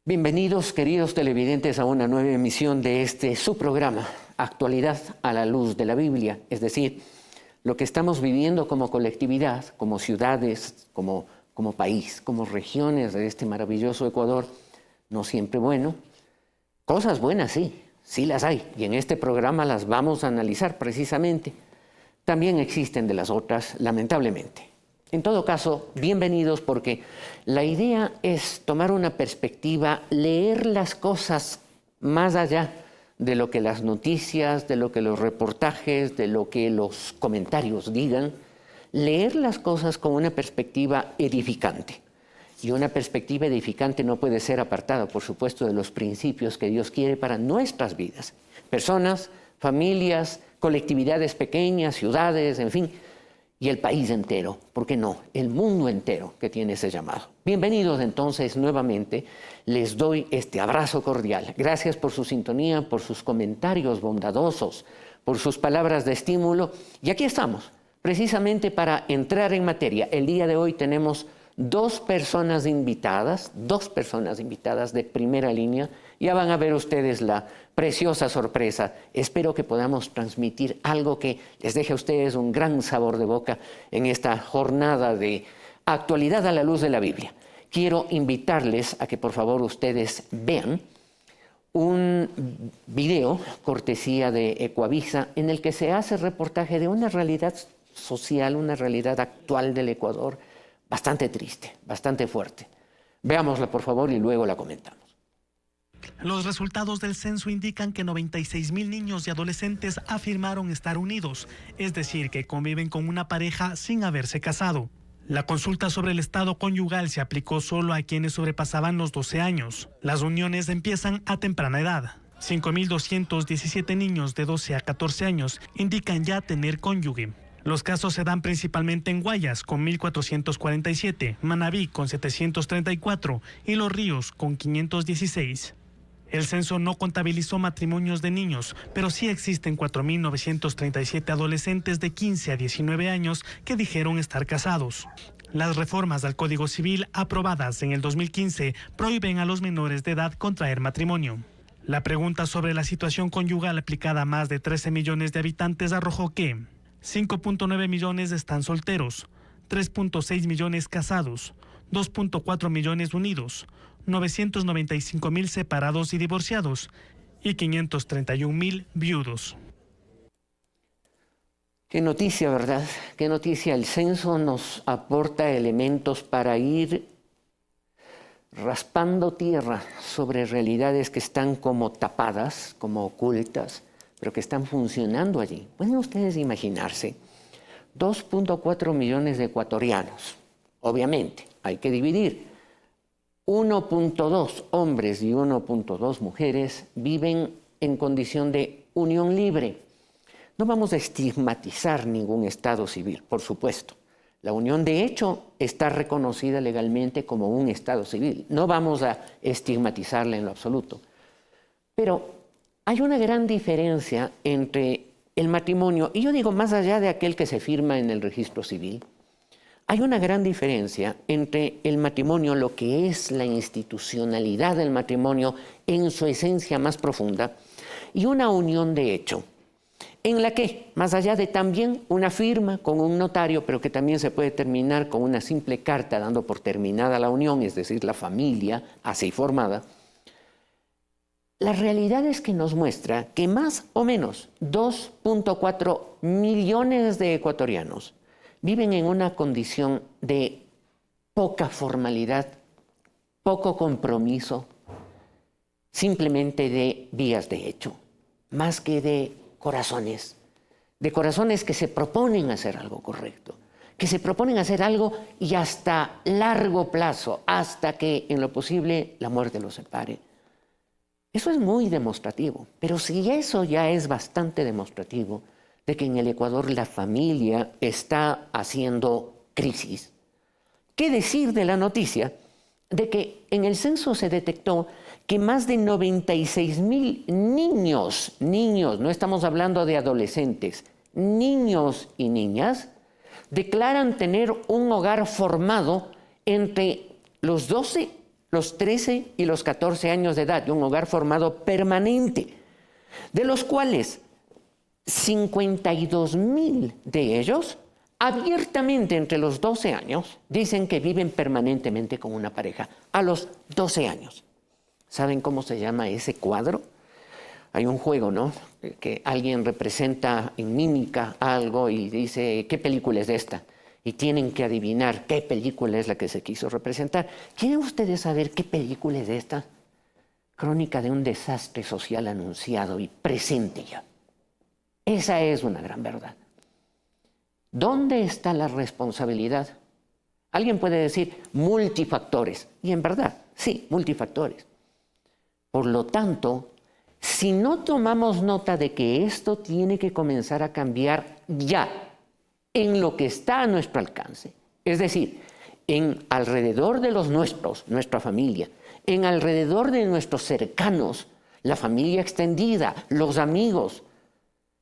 Bienvenidos, queridos televidentes, a una nueva emisión de su programa, Actualidad a la Luz de la Biblia. Es decir, lo que estamos viviendo como colectividad, como ciudades, como país, como regiones de este maravilloso Ecuador, no siempre bueno. Cosas buenas sí las hay, y en este programa las vamos a analizar precisamente. También existen de las otras, lamentablemente. En todo caso, bienvenidos, porque la idea es tomar una perspectiva, leer las cosas más allá de lo que las noticias, de lo que los reportajes, de lo que los comentarios digan, leer las cosas con una perspectiva edificante. Y una perspectiva edificante no puede ser apartada, por supuesto, de los principios que Dios quiere para nuestras vidas. Personas, familias, colectividades pequeñas, ciudades, en fin, y el país entero, ¿por qué no? El mundo entero que tiene ese llamado. Bienvenidos entonces nuevamente, les doy este abrazo cordial. Gracias por su sintonía, por sus comentarios bondadosos, por sus palabras de estímulo. Y aquí estamos, precisamente para entrar en materia. El día de hoy tenemos dos personas invitadas de primera línea. Ya van a ver ustedes la preciosa sorpresa. Espero que podamos transmitir algo que les deje a ustedes un gran sabor de boca en esta jornada de actualidad a la luz de la Biblia. Quiero invitarles a que por favor ustedes vean un video cortesía de Ecuavisa en el que se hace reportaje de una realidad social, una realidad actual del Ecuador bastante triste, bastante fuerte. Veámosla por favor y luego la comentamos. Los resultados del censo indican que 96,000 niños y adolescentes afirmaron estar unidos, es decir, que conviven con una pareja sin haberse casado. La consulta sobre el estado conyugal se aplicó solo a quienes sobrepasaban los 12 años. Las uniones empiezan a temprana edad. 5,217 niños de 12 a 14 años indican ya tener cónyuge. Los casos se dan principalmente en Guayas, con 1,447, Manabí, con 734 y Los Ríos, con 516. El censo no contabilizó matrimonios de niños, pero sí existen 4,937 adolescentes de 15 a 19 años que dijeron estar casados. Las reformas al Código Civil aprobadas en el 2015 prohíben a los menores de edad contraer matrimonio. La pregunta sobre la situación conyugal aplicada a más de 13 millones de habitantes arrojó que 5,9 millones están solteros, 3,6 millones casados, 2,4 millones unidos, 995,000 separados y divorciados y 531,000 viudos. Qué noticia, ¿verdad? Qué noticia. El censo nos aporta elementos para ir raspando tierra sobre realidades que están como tapadas, como ocultas, pero que están funcionando allí. ¿Pueden ustedes imaginarse? 2,4 millones de ecuatorianos. Obviamente, hay que dividir. 1,2 hombres y 1,2 mujeres viven en condición de unión libre. No vamos a estigmatizar ningún estado civil, por supuesto. La unión, de hecho, está reconocida legalmente como un estado civil. No vamos a estigmatizarla en lo absoluto. Pero hay una gran diferencia entre el matrimonio, y yo digo más allá de aquel que se firma en el registro civil, hay una gran diferencia entre el matrimonio, lo que es la institucionalidad del matrimonio en su esencia más profunda, y una unión de hecho, en la que, más allá de también una firma con un notario, pero que también se puede terminar con una simple carta dando por terminada la unión, es decir, la familia así formada, la realidad es que nos muestra que más o menos 2,4 millones de ecuatorianos viven en una condición de poca formalidad, poco compromiso, simplemente de vías de hecho, más que de corazones que se proponen hacer algo correcto, que se proponen hacer algo y hasta largo plazo, hasta que en lo posible la muerte los separe. Eso es muy demostrativo, pero si eso ya es bastante demostrativo de que en el Ecuador la familia está haciendo crisis, ¿Qué decir de la noticia de que en el censo se detectó que más de 96,000 niños, no estamos hablando de adolescentes, niños y niñas, declaran tener un hogar formado entre los 12, los 13 y los 14 años de edad, un hogar formado permanente, de los cuales 52,000 de ellos abiertamente entre los 12 años dicen que viven permanentemente con una pareja a los 12 años. ¿Saben cómo se llama ese cuadro? Hay un juego, ¿no? Que alguien representa en mímica algo y dice, ¿qué película es esta? Y tienen que adivinar qué película es la que se quiso representar. ¿Quieren ustedes saber qué película es esta? Crónica de un desastre social anunciado y presente ya. Esa es una gran verdad. ¿Dónde está la responsabilidad? Alguien puede decir multifactores, y en verdad, sí, multifactores. Por lo tanto, si no tomamos nota de que esto tiene que comenzar a cambiar ya, en lo que está a nuestro alcance, es decir, en alrededor de los nuestros, nuestra familia, en alrededor de nuestros cercanos, la familia extendida, los amigos,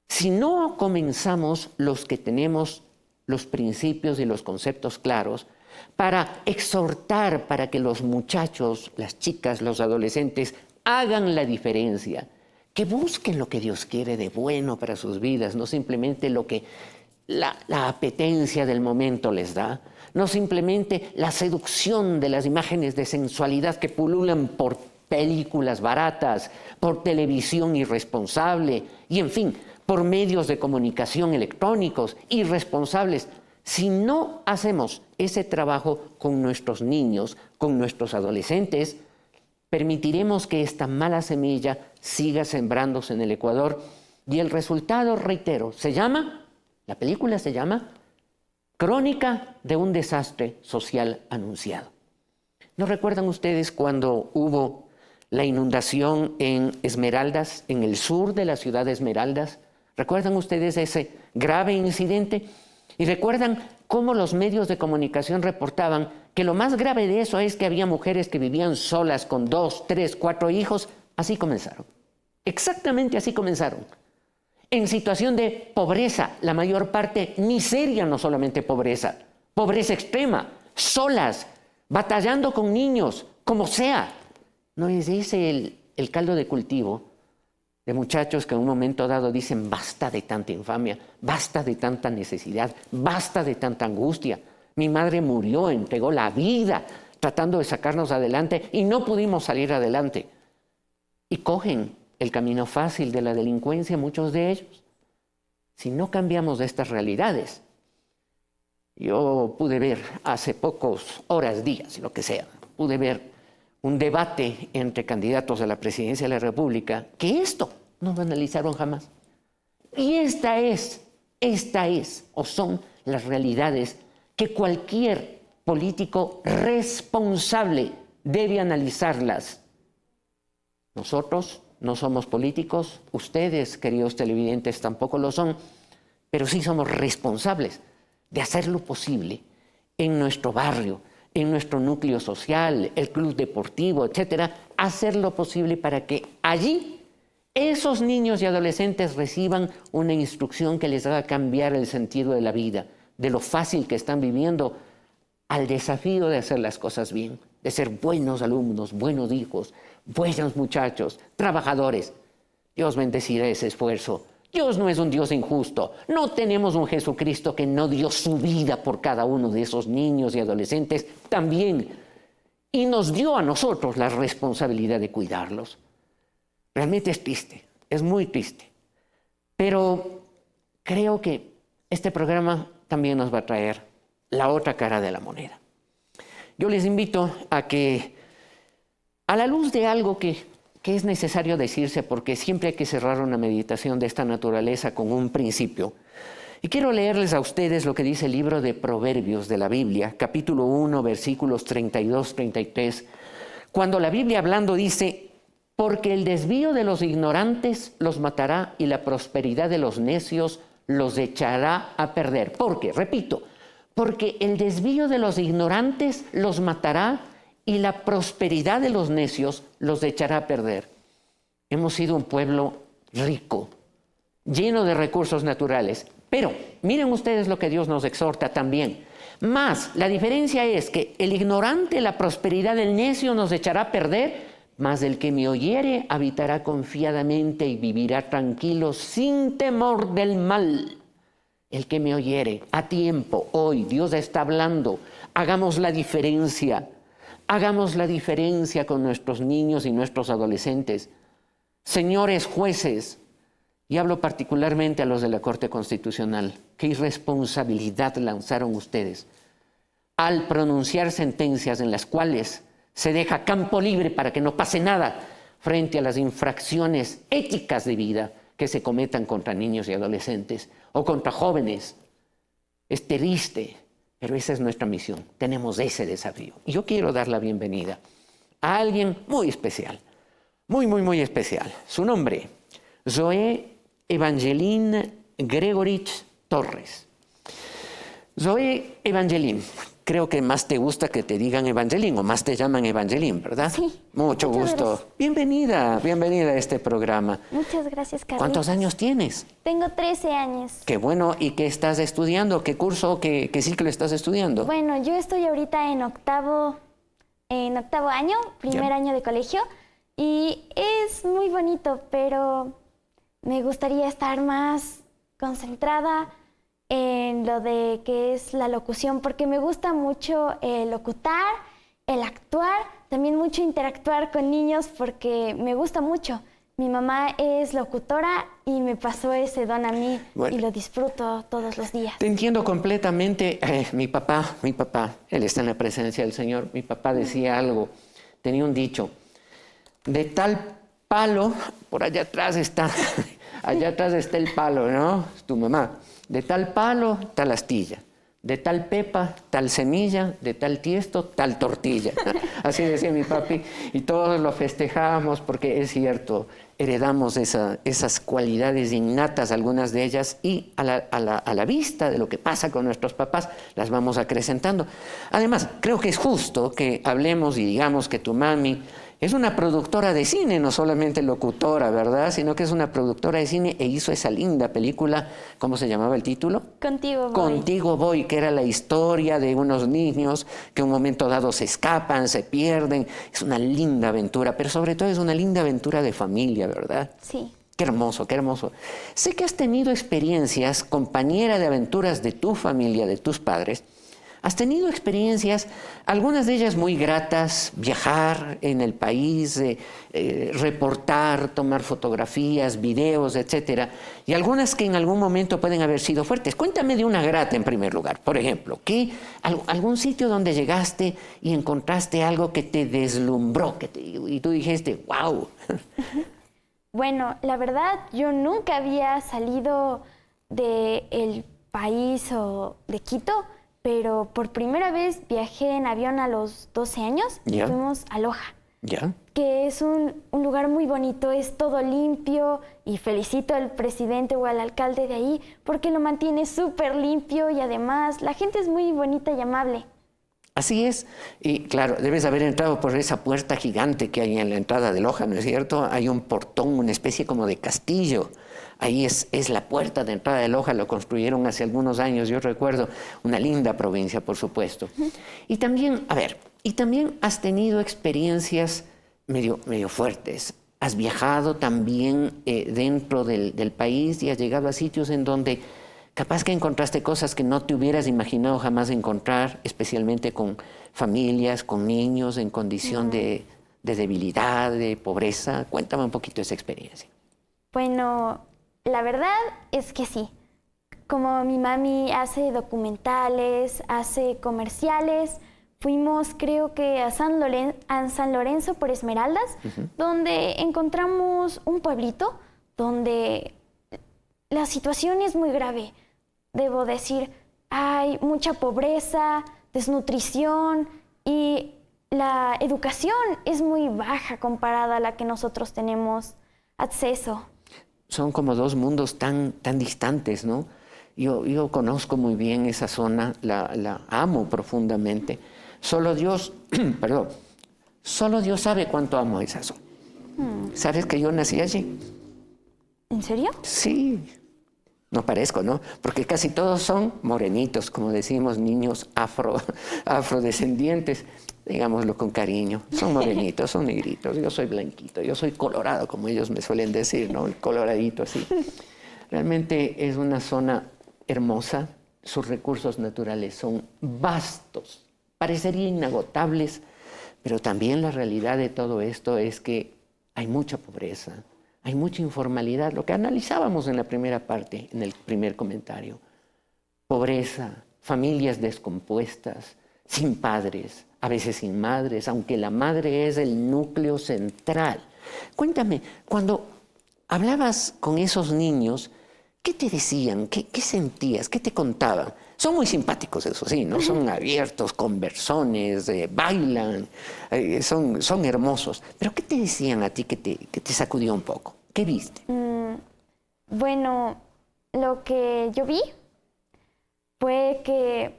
si no comenzamos los que tenemos los principios y los conceptos claros para exhortar para que los muchachos, las chicas, los adolescentes hagan la diferencia, que busquen lo que Dios quiere de bueno para sus vidas, no simplemente lo que la apetencia del momento les da, no simplemente la seducción de las imágenes de sensualidad que pululan por películas baratas, por televisión irresponsable y en fin, por medios de comunicación electrónicos irresponsables. Si no hacemos ese trabajo con nuestros niños, con nuestros adolescentes, permitiremos que esta mala semilla siga sembrándose en el Ecuador y el resultado, reitero, la película se llama Crónica de un desastre social anunciado. ¿No recuerdan ustedes cuando hubo la inundación en Esmeraldas, en el sur de la ciudad de Esmeraldas? ¿Recuerdan ustedes ese grave incidente? ¿Y recuerdan cómo los medios de comunicación reportaban que lo más grave de eso es que había mujeres que vivían solas con 2, 3, 4 hijos? Así comenzaron. Exactamente así comenzaron. En situación de pobreza, la mayor parte miseria, no solamente pobreza, pobreza extrema, solas, batallando con niños, como sea. ¿No es ese el caldo de cultivo de muchachos que en un momento dado dicen basta de tanta infamia, basta de tanta necesidad, basta de tanta angustia? Mi madre murió, entregó la vida tratando de sacarnos adelante y no pudimos salir adelante. Y cogen el camino fácil de la delincuencia, muchos de ellos. Si no cambiamos estas realidades, yo pude ver hace pocos horas, días, lo que sea, pude ver un debate entre candidatos a la presidencia de la República que esto no lo analizaron jamás. Y esta es o son las realidades que cualquier político responsable debe analizarlas. Nosotros no somos políticos, ustedes, queridos televidentes, tampoco lo son, pero sí somos responsables de hacer lo posible en nuestro barrio, en nuestro núcleo social, el club deportivo, etcétera, hacer lo posible para que allí esos niños y adolescentes reciban una instrucción que les haga cambiar el sentido de la vida, de lo fácil que están viviendo, al desafío de hacer las cosas bien, de ser buenos alumnos, buenos hijos, buenos muchachos, trabajadores. Dios bendecirá ese esfuerzo. Dios no es un Dios injusto. No tenemos un Jesucristo que no dio su vida por cada uno de esos niños y adolescentes también. Y nos dio a nosotros la responsabilidad de cuidarlos. Realmente es triste, es muy triste. Pero creo que este programa también nos va a traer la otra cara de la moneda. Yo les invito a que, a la luz de algo que es necesario decirse, porque siempre hay que cerrar una meditación de esta naturaleza con un principio. Y quiero leerles a ustedes lo que dice el libro de Proverbios de la Biblia, capítulo 1, versículos 32, 33, cuando la Biblia hablando dice: porque el desvío de los ignorantes los matará y la prosperidad de los necios los echará a perder. Porque, repito, porque el desvío de los ignorantes los matará y la prosperidad de los necios los echará a perder. Hemos sido un pueblo rico, lleno de recursos naturales, pero miren ustedes lo que Dios nos exhorta también. Más, la diferencia es que el ignorante, la prosperidad del necio nos echará a perder, mas el que me oyere habitará confiadamente y vivirá tranquilo sin temor del mal. El que me oyere a tiempo, hoy Dios está hablando, hagamos la diferencia con nuestros niños y nuestros adolescentes. Señores jueces, y hablo particularmente a los de la Corte Constitucional, qué irresponsabilidad lanzaron ustedes al pronunciar sentencias en las cuales se deja campo libre para que no pase nada frente a las infracciones éticas de vida que se cometan contra niños y adolescentes o contra jóvenes. Es triste, pero esa es nuestra misión. Tenemos ese desafío. Y yo quiero dar la bienvenida a alguien muy especial, muy especial. Su nombre, Zoe Evangeline Gregorich Torres. Zoe Evangeline, creo que más te gusta que te digan Evangeline o más te llaman Evangeline, ¿verdad? Sí. Mucho gusto. Gracias. Bienvenida a este programa. Muchas gracias, Carlos. ¿Cuántos años tienes? Tengo 13 años. Qué bueno. ¿Y qué estás estudiando? ¿Qué curso, qué ciclo estás estudiando? Bueno, yo estoy ahorita en octavo año, primer año de colegio, y es muy bonito, pero me gustaría estar más concentrada en lo de que es la locución, porque me gusta mucho el locutar, el actuar, también mucho interactuar con niños, porque me gusta mucho. Mi mamá es locutora y me pasó ese don a mí, y lo disfruto todos los días. Te entiendo completamente. Mi papá, él está en la presencia del Señor. Mi papá decía algo, tenía un dicho: de tal palo, por allá atrás está el palo, ¿no? Es tu mamá. De tal palo, tal astilla. De tal pepa, tal semilla. De tal tiesto, tal tortilla. Así decía mi papi. Y todos lo festejábamos porque es cierto, heredamos esas cualidades innatas, algunas de ellas, y a la vista de lo que pasa con nuestros papás, las vamos acrecentando. Además, creo que es justo que hablemos y digamos que tu mami es una productora de cine, no solamente locutora, ¿verdad? Sino que es una productora de cine e hizo esa linda película, ¿cómo se llamaba el título? Contigo voy. Contigo voy, que era la historia de unos niños que en un momento dado se escapan, se pierden. Es una linda aventura, pero sobre todo es una linda aventura de familia, ¿verdad? Sí. Qué hermoso, qué hermoso. Sé que has tenido experiencias, compañera de aventuras de tu familia, de tus padres. Has tenido experiencias, algunas de ellas muy gratas, viajar en el país, reportar, tomar fotografías, videos, etcétera, y algunas que en algún momento pueden haber sido fuertes. Cuéntame de una grata en primer lugar. Por ejemplo, algún sitio donde llegaste y encontraste algo que te deslumbró, y tú dijiste, wow. Bueno, la verdad, yo nunca había salido del país o de Quito, pero por primera vez viajé en avión a los 12 años y fuimos a Loja. ¿Ya? Que es un lugar muy bonito, es todo limpio, y felicito al presidente o al alcalde de ahí porque lo mantiene súper limpio, y además la gente es muy bonita y amable. Así es, y claro, debes haber entrado por esa puerta gigante que hay en la entrada de Loja, ¿no es cierto? Hay un portón, una especie como de castillo. Ahí es la puerta de entrada de Loja, lo construyeron hace algunos años, yo recuerdo, una linda provincia, por supuesto. Y también, has tenido experiencias medio fuertes. Has viajado también dentro del país y has llegado a sitios en donde capaz que encontraste cosas que no te hubieras imaginado jamás encontrar, especialmente con familias, con niños en condición de debilidad, de pobreza. Cuéntame un poquito esa experiencia. Bueno, la verdad es que sí. Como mi mami hace documentales, hace comerciales, fuimos creo que a San Lorenzo por Esmeraldas, donde encontramos un pueblito donde la situación es muy grave. Debo decir, hay mucha pobreza, desnutrición, y la educación es muy baja comparada a la que nosotros tenemos acceso. Son como dos mundos tan distantes, ¿no? Yo conozco muy bien esa zona, la amo profundamente. Solo Dios, perdón, solo Dios sabe cuánto amo esa zona. ¿Sabes que yo nací allí? ¿En serio? Sí. No parezco, ¿no? Porque casi todos son morenitos, como decimos, niños afrodescendientes, digámoslo con cariño. Son morenitos, son negritos. Yo soy blanquito, yo soy colorado, como ellos me suelen decir, ¿no? El coloradito así. Realmente es una zona hermosa. Sus recursos naturales son vastos, parecerían inagotables, pero también la realidad de todo esto es que hay mucha pobreza, hay mucha informalidad, lo que analizábamos en la primera parte, en el primer comentario. Pobreza, familias descompuestas, sin padres, a veces sin madres, aunque la madre es el núcleo central. Cuéntame, cuando hablabas con esos niños, ¿qué te decían? ¿Qué sentías? ¿Qué te contaban? Son muy simpáticos, eso sí, ¿no? Son abiertos, conversones, bailan, son hermosos. Pero ¿qué te decían a ti que te sacudió un poco? ¿Qué viste? Bueno, lo que yo vi fue que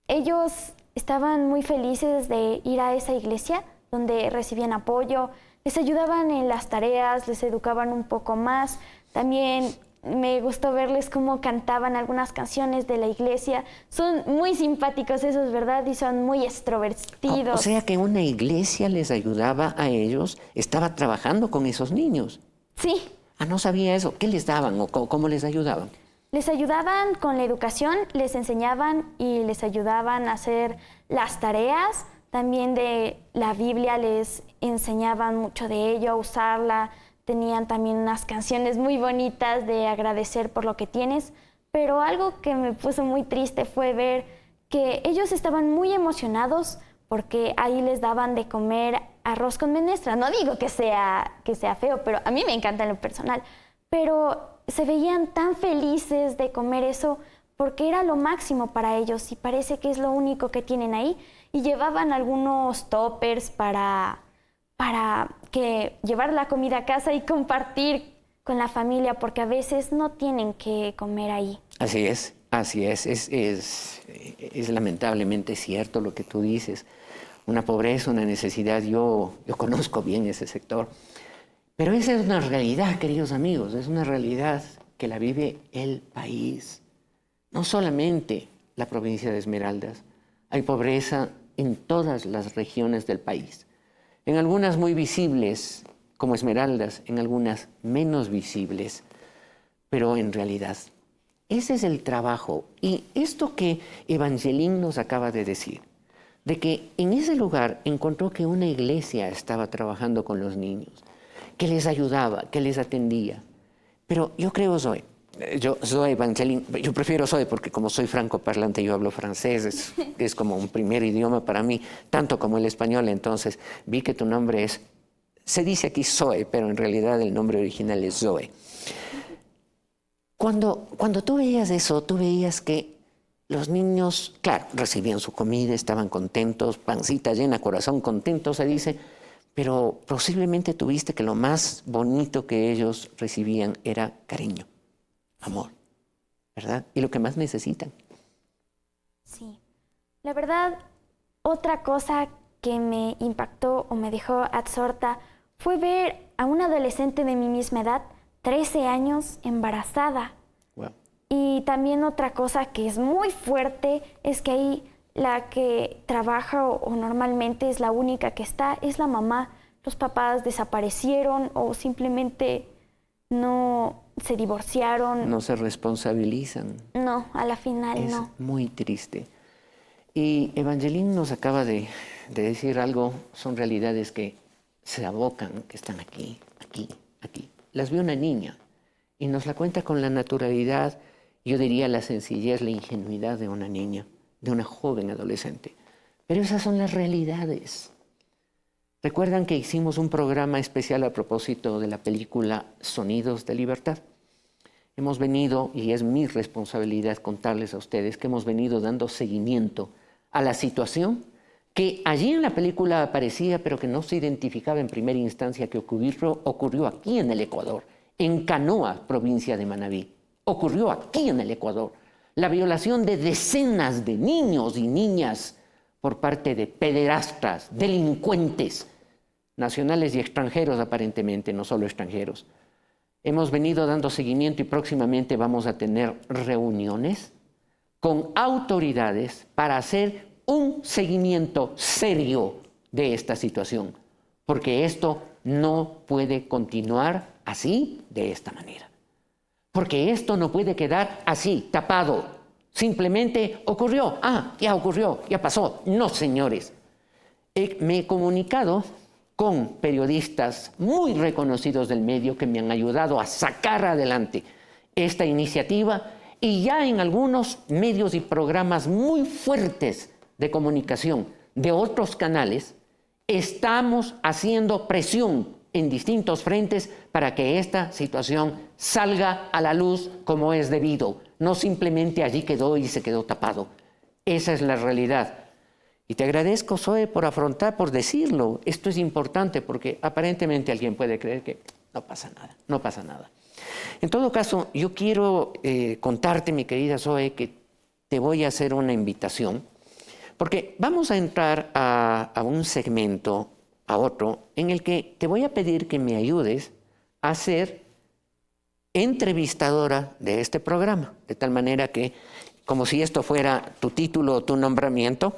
ellos estaban muy felices de ir a esa iglesia donde recibían apoyo, les ayudaban en las tareas, les educaban un poco más. También me gustó verles cómo cantaban algunas canciones de la iglesia. Son muy simpáticos esos, ¿verdad? Y son muy extrovertidos. O sea que una iglesia les ayudaba a ellos, estaba trabajando con esos niños. Sí. Ah, no sabía eso. ¿Qué les daban o cómo les ayudaban? Les ayudaban con la educación, les enseñaban y les ayudaban a hacer las tareas. También de la Biblia les enseñaban mucho de ello, a usarla. Tenían también unas canciones muy bonitas de agradecer por lo que tienes, pero algo que me puso muy triste fue ver que ellos estaban muy emocionados porque ahí les daban de comer arroz con menestra. No digo que sea feo, pero a mí me encanta en lo personal. Pero se veían tan felices de comer eso porque era lo máximo para ellos y parece que es lo único que tienen ahí. Y llevaban algunos toppers para llevar la comida a casa y compartir con la familia, porque a veces no tienen que comer ahí. Así es. Es lamentablemente cierto lo que tú dices. Una pobreza, una necesidad, yo conozco bien ese sector. Pero esa es una realidad, queridos amigos, es una realidad que la vive el país. No solamente la provincia de Esmeraldas, hay pobreza en todas las regiones del país. En algunas muy visibles, como Esmeraldas, en algunas menos visibles, pero en realidad, ese es el trabajo. Y esto que Evangeline nos acaba de decir, de que en ese lugar encontró que una iglesia estaba trabajando con los niños, que les ayudaba, que les atendía. Pero yo creo, Zoe, Evangeline, yo prefiero Zoe porque como soy francoparlante, yo hablo francés, es como un primer idioma para mí, tanto como el español. Entonces vi que tu nombre se dice aquí Zoe, pero en realidad el nombre original es Zoe. Cuando tú veías eso, tú veías que los niños, claro, recibían su comida, estaban contentos, pancita llena, corazón contento, se dice, pero posiblemente tuviste que lo más bonito que ellos recibían era cariño, amor, ¿verdad? Y lo que más necesitan. Sí. La verdad, otra cosa que me impactó o me dejó absorta fue ver a una adolescente de mi misma edad, 13 años, embarazada. Wow. Y también otra cosa que es muy fuerte es que ahí la que trabaja o normalmente es la única que está, es la mamá. Los papás desaparecieron o simplemente no se divorciaron. No se responsabilizan. No, a la final no. Es muy triste. Y Evangeline nos acaba de decir algo, son realidades que se abocan, que están aquí, aquí, aquí. Las vio una niña y nos la cuenta con la naturalidad, yo diría la sencillez, la ingenuidad de una niña, de una joven adolescente. Pero esas son las realidades. ¿Recuerdan que hicimos un programa especial a propósito de la película Sonidos de Libertad? Hemos venido, y es mi responsabilidad contarles a ustedes, que hemos venido dando seguimiento a la situación que allí en la película aparecía, pero que no se identificaba en primera instancia que ocurrió aquí en el Ecuador, en Canoa, provincia de Manabí. ocurrió aquí en el Ecuador. La violación de decenas de niños y niñas por parte de pederastas, delincuentes, nacionales y extranjeros aparentemente, no solo extranjeros. Hemos venido dando seguimiento y próximamente vamos a tener reuniones con autoridades para hacer un seguimiento serio de esta situación, porque esto no puede continuar así, de esta manera. Porque esto no puede quedar así, tapado. Simplemente ocurrió, ya ocurrió, ya pasó. No, señores. Me he comunicado con periodistas muy reconocidos del medio que me han ayudado a sacar adelante esta iniciativa, y ya en algunos medios y programas muy fuertes de comunicación de otros canales estamos haciendo presión en distintos frentes para que esta situación salga a la luz como es debido. No simplemente allí quedó y se quedó tapado. Esa es la realidad. Y te agradezco, Zoe, por afrontar, por decirlo. Esto es importante porque aparentemente alguien puede creer que no pasa nada, no pasa nada. En todo caso, yo quiero contarte, mi querida Zoe, que te voy a hacer una invitación, porque vamos a entrar a un segmento, a otro, en el que te voy a pedir que me ayudes a ser entrevistadora de este programa, de tal manera que, como si esto fuera tu título o tu nombramiento,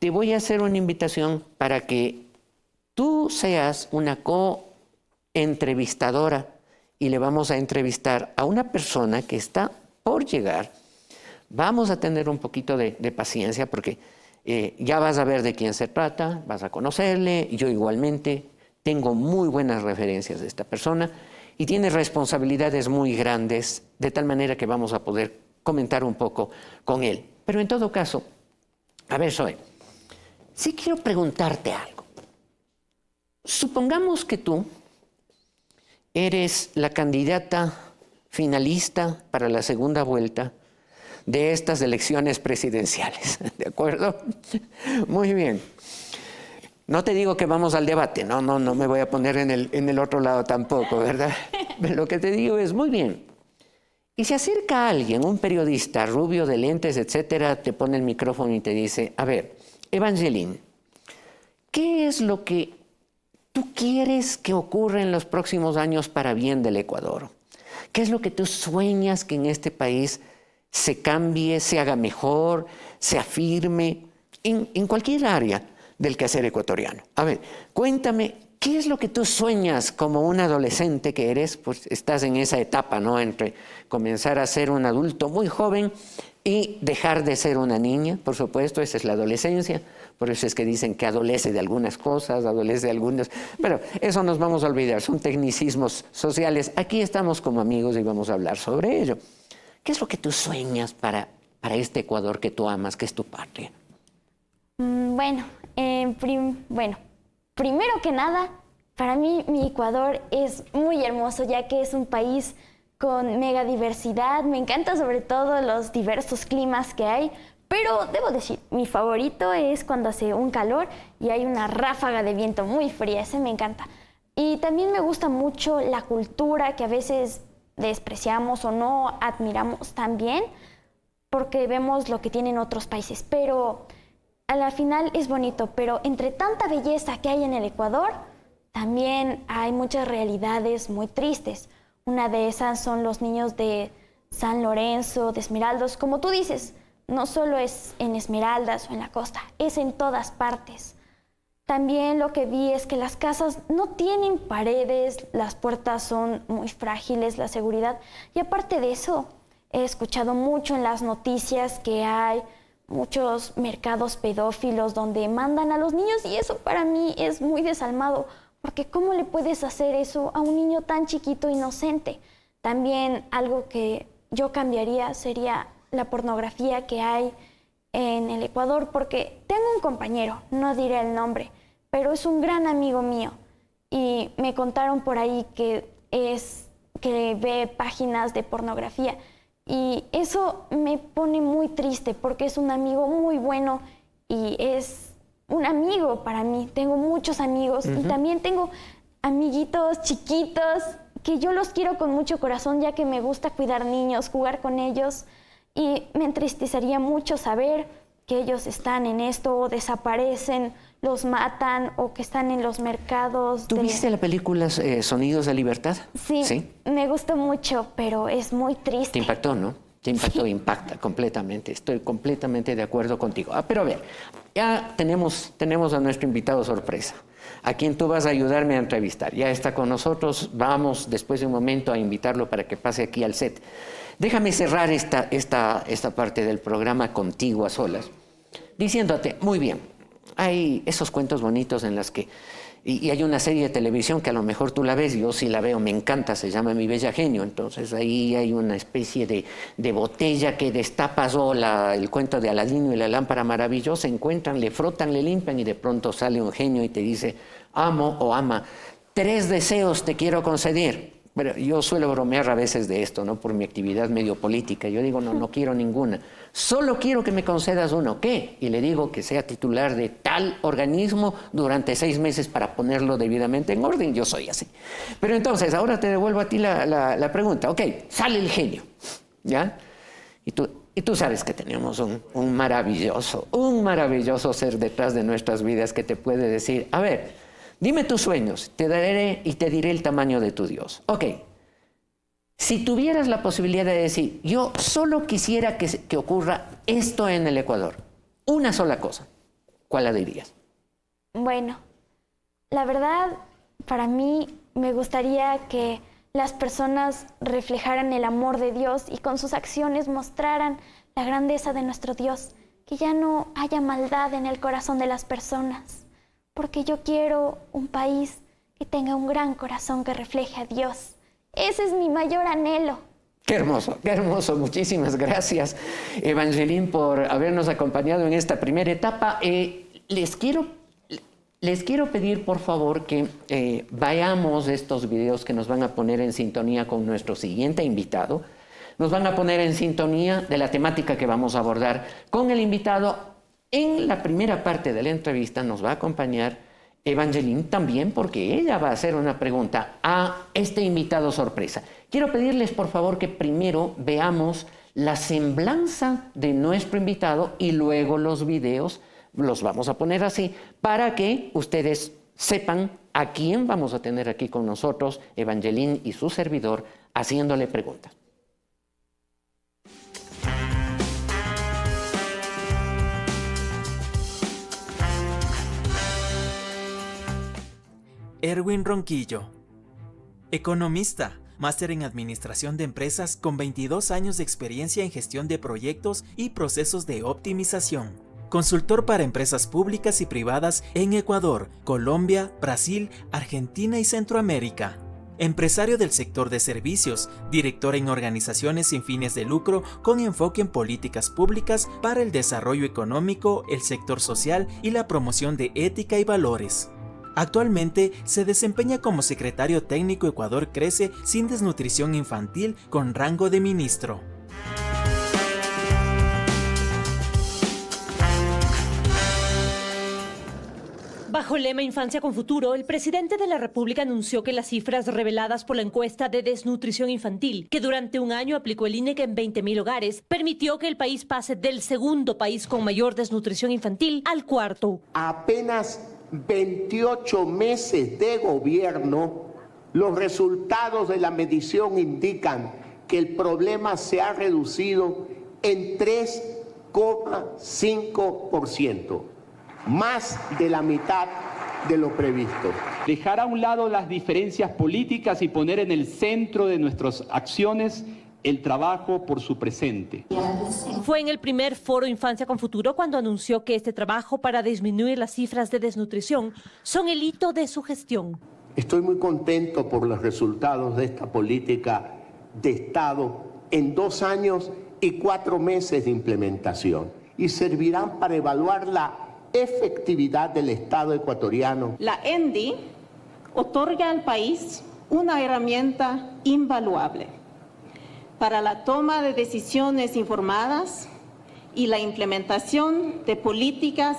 te voy a hacer una invitación para que tú seas una co-entrevistadora y le vamos a entrevistar a una persona que está por llegar. Vamos a tener un poquito de paciencia porque ya vas a ver de quién se trata, vas a conocerle. Yo igualmente tengo muy buenas referencias de esta persona y tiene responsabilidades muy grandes, de tal manera que vamos a poder comentar un poco con él. Pero en todo caso, a ver, Zoe, sí quiero preguntarte algo. Supongamos que tú eres la candidata finalista para la segunda vuelta de estas elecciones presidenciales, ¿de acuerdo? Muy bien. No te digo que vamos al debate, no me voy a poner en el otro lado tampoco, ¿verdad? Lo que te digo es, muy bien. Y se acerca alguien, un periodista rubio de lentes, etcétera, te pone el micrófono y te dice, a ver, Evangeline, ¿qué es lo que tú quieres que ocurra en los próximos años para bien del Ecuador? ¿Qué es lo que tú sueñas que en este país se cambie, se haga mejor, se afirme en cualquier área del quehacer ecuatoriano? A ver, cuéntame, ¿qué es lo que tú sueñas como un adolescente que eres? Pues estás en esa etapa, ¿no? Entre comenzar a ser un adulto muy joven y dejar de ser una niña, por supuesto, esa es la adolescencia. Por eso es que dicen que adolece de algunas cosas, adolece de algunas... Pero eso nos vamos a olvidar, son tecnicismos sociales. Aquí estamos como amigos y vamos a hablar sobre ello. ¿Qué es lo que tú sueñas para este Ecuador que tú amas, que es tu patria? Bueno, primero que nada, para mí mi Ecuador es muy hermoso, ya que es un país con mega diversidad. Me encanta sobre todo los diversos climas que hay, pero debo decir, mi favorito es cuando hace un calor y hay una ráfaga de viento muy fría, ese me encanta. Y también me gusta mucho la cultura que a veces despreciamos o no admiramos tan bien porque vemos lo que tienen otros países, pero a la final es bonito. Pero entre tanta belleza que hay en el Ecuador, también hay muchas realidades muy tristes. Una de esas son los niños de San Lorenzo, de Esmeraldas, como tú dices, no solo es en Esmeraldas o en la costa, es en todas partes. También lo que vi es que las casas no tienen paredes, las puertas son muy frágiles, la seguridad. Y aparte de eso, he escuchado mucho en las noticias que hay muchos mercados pedófilos donde mandan a los niños, y eso para mí es muy desalmado, porque ¿cómo le puedes hacer eso a un niño tan chiquito, inocente? También algo que yo cambiaría sería la pornografía que hay en el Ecuador, porque tengo un compañero, no diré el nombre, pero es un gran amigo mío y me contaron por ahí que ve páginas de pornografía, y eso me pone muy triste porque es un amigo muy bueno y es un amigo para mí. Tengo muchos amigos y también tengo amiguitos chiquitos que yo los quiero con mucho corazón, ya que me gusta cuidar niños, jugar con ellos, y me entristecería mucho saber que ellos están en esto o desaparecen, los matan o que están en los mercados. ¿Tú viste la película Sonidos de Libertad? Sí, me gustó mucho, pero es muy triste. Te impactó, ¿no? Te impactó, impacta completamente. Estoy completamente de acuerdo contigo. Pero a ver, ya tenemos a nuestro invitado sorpresa, a quien tú vas a ayudarme a entrevistar. Ya está con nosotros, vamos después de un momento a invitarlo para que pase aquí al set. Déjame cerrar esta parte del programa contigo a solas, diciéndote, muy bien, hay esos cuentos bonitos en las que, y hay una serie de televisión que a lo mejor tú la ves, yo sí la veo, me encanta, se llama Mi Bella Genio. Entonces ahí hay una especie de botella que destapas, el cuento de Aladino y la lámpara maravillosa, encuentran, le frotan, le limpian y de pronto sale un genio y te dice, amo o ama, 3 deseos te quiero conceder. Pero yo suelo bromear a veces de esto, ¿no? Por mi actividad medio política. Yo digo, no quiero ninguna. Solo quiero que me concedas uno. ¿Qué? Y le digo que sea titular de tal organismo durante 6 meses para ponerlo debidamente en orden. Yo soy así. Pero entonces, ahora te devuelvo a ti la pregunta. Ok, sale el genio, ¿ya? Y tú sabes que tenemos un maravilloso ser detrás de nuestras vidas que te puede decir, a ver, dime tus sueños, te daré y te diré el tamaño de tu Dios. Ok, si tuvieras la posibilidad de decir, yo solo quisiera que ocurra esto en el Ecuador, una sola cosa, ¿cuál la dirías? Bueno, la verdad, para mí me gustaría que las personas reflejaran el amor de Dios y con sus acciones mostraran la grandeza de nuestro Dios, que ya no haya maldad en el corazón de las personas. Porque yo quiero un país que tenga un gran corazón que refleje a Dios. Ese es mi mayor anhelo. Qué hermoso. Muchísimas gracias, Evangeline, por habernos acompañado en esta primera etapa. Les quiero pedir, por favor, que veamos estos videos que nos van a poner en sintonía con nuestro siguiente invitado. Nos van a poner en sintonía de la temática que vamos a abordar con el invitado. En la primera parte de la entrevista nos va a acompañar Evangeline también, porque ella va a hacer una pregunta a este invitado sorpresa. Quiero pedirles, por favor, que primero veamos la semblanza de nuestro invitado y luego los videos los vamos a poner así para que ustedes sepan a quién vamos a tener aquí con nosotros, Evangeline y su servidor, haciéndole preguntas. Erwin Ronquillo, economista, máster en Administración de Empresas con 22 años de experiencia en gestión de proyectos y procesos de optimización. Consultor para empresas públicas y privadas en Ecuador, Colombia, Brasil, Argentina y Centroamérica. Empresario del sector de servicios, director en organizaciones sin fines de lucro con enfoque en políticas públicas para el desarrollo económico, el sector social y la promoción de ética y valores. Actualmente se desempeña como secretario técnico Ecuador Crece sin desnutrición infantil con rango de ministro. Bajo el lema Infancia con Futuro, el presidente de la República anunció que las cifras reveladas por la encuesta de desnutrición infantil, que durante un año aplicó el INEC en 20.000 hogares, permitió que el país pase del segundo país con mayor desnutrición infantil al cuarto. Apenas 28 meses de gobierno, los resultados de la medición indican que el problema se ha reducido en 3,5%, más de la mitad de lo previsto. Dejar a un lado las diferencias políticas y poner en el centro de nuestras acciones el trabajo por su presente. Fue en el primer foro Infancia con Futuro cuando anunció que este trabajo para disminuir las cifras de desnutrición son el hito de su gestión. Estoy muy contento por los resultados de esta política de Estado en 2 años y 4 meses de implementación y servirán para evaluar la efectividad del Estado ecuatoriano. La ENDI otorga al país una herramienta invaluable para la toma de decisiones informadas y la implementación de políticas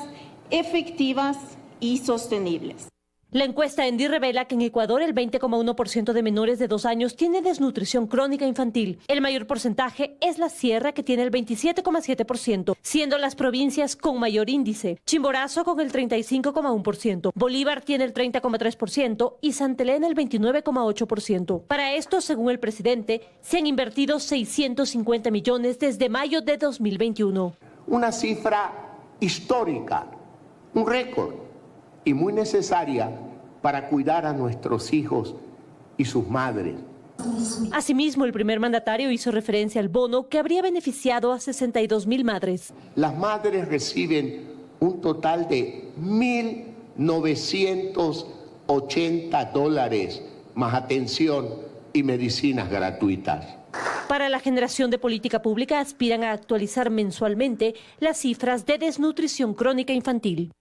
efectivas y sostenibles. La encuesta ENDI revela que en Ecuador el 20,1% de menores de 2 años tiene desnutrición crónica infantil. El mayor porcentaje es la Sierra, que tiene el 27,7%, siendo las provincias con mayor índice. Chimborazo con el 35,1%, Bolívar tiene el 30,3% y Santa Elena el 29,8%. Para esto, según el presidente, se han invertido 650 millones desde mayo de 2021. Una cifra histórica, un récord, y muy necesaria para cuidar a nuestros hijos y sus madres. Asimismo, el primer mandatario hizo referencia al bono que habría beneficiado a 62,000 madres. Las madres reciben un total de $1,980 más atención y medicinas gratuitas. Para la generación de política pública aspiran a actualizar mensualmente las cifras de desnutrición crónica infantil.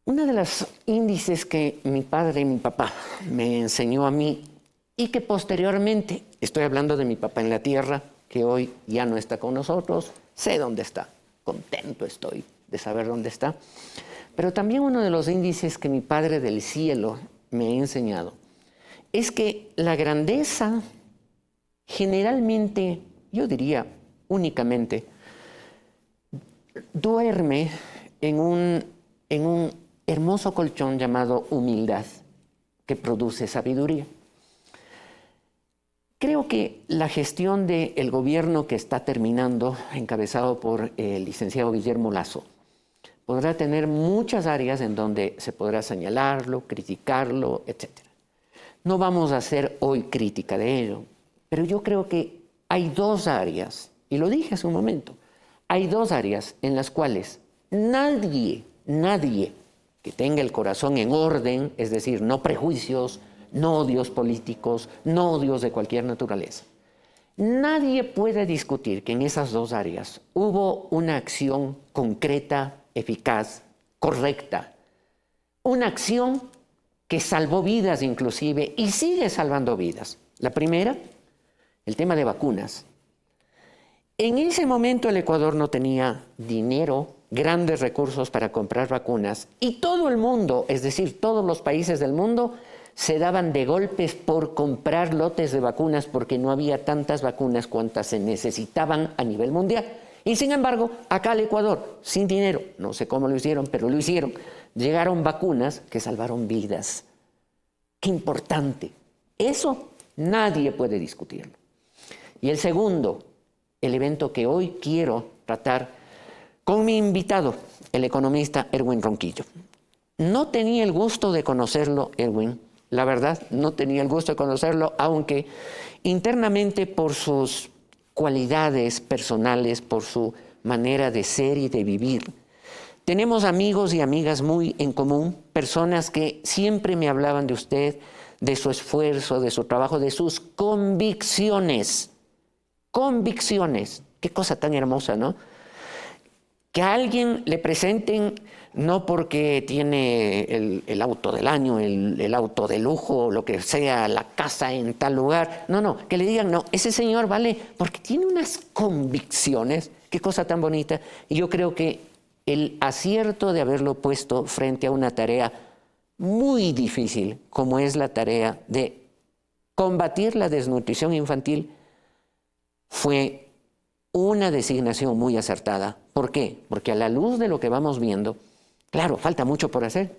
Uno de los índices que mi padre y mi papá me enseñó a mí y que posteriormente, estoy hablando de mi papá en la tierra, que hoy ya no está con nosotros, sé dónde está, contento estoy de saber dónde está, pero también uno de los índices que mi Padre del cielo me ha enseñado es que la grandeza generalmente, yo diría únicamente, duerme en un hermoso colchón llamado humildad, que produce sabiduría. Creo que la gestión del gobierno que está terminando, encabezado por el licenciado Guillermo Lasso, podrá tener muchas áreas en donde se podrá señalarlo, criticarlo, etc. No vamos a hacer hoy crítica de ello, pero yo creo que hay dos áreas, y lo dije hace un momento, hay dos áreas en las cuales nadie que tenga el corazón en orden, es decir, no prejuicios, no odios políticos, no odios de cualquier naturaleza. Nadie puede discutir que en esas dos áreas hubo una acción concreta, eficaz, correcta. Una acción que salvó vidas inclusive y sigue salvando vidas. La primera, el tema de vacunas. En ese momento el Ecuador no tenía dinero, grandes recursos para comprar vacunas y todo el mundo, es decir, todos los países del mundo, se daban de golpes por comprar lotes de vacunas porque no había tantas vacunas cuantas se necesitaban a nivel mundial. Y sin embargo, acá al Ecuador, sin dinero, no sé cómo lo hicieron, pero lo hicieron, llegaron vacunas que salvaron vidas. ¡Qué importante! Eso nadie puede discutirlo. Y el segundo, el evento que hoy quiero tratar con mi invitado, el economista Erwin Ronquillo. No tenía el gusto de conocerlo, Erwin, la verdad, no tenía el gusto de conocerlo, aunque internamente por sus cualidades personales, por su manera de ser y de vivir. Tenemos amigos y amigas muy en común, personas que siempre me hablaban de usted, de su esfuerzo, de su trabajo, de sus convicciones. Convicciones, qué cosa tan hermosa, ¿no? Que a alguien le presenten, no porque tiene el auto del año, el auto de lujo, lo que sea, la casa en tal lugar. No, que le digan, no, ese señor vale porque tiene unas convicciones. Qué cosa tan bonita. Y yo creo que el acierto de haberlo puesto frente a una tarea muy difícil, como es la tarea de combatir la desnutrición infantil, fue una designación muy acertada. ¿Por qué? Porque a la luz de lo que vamos viendo, claro, falta mucho por hacer.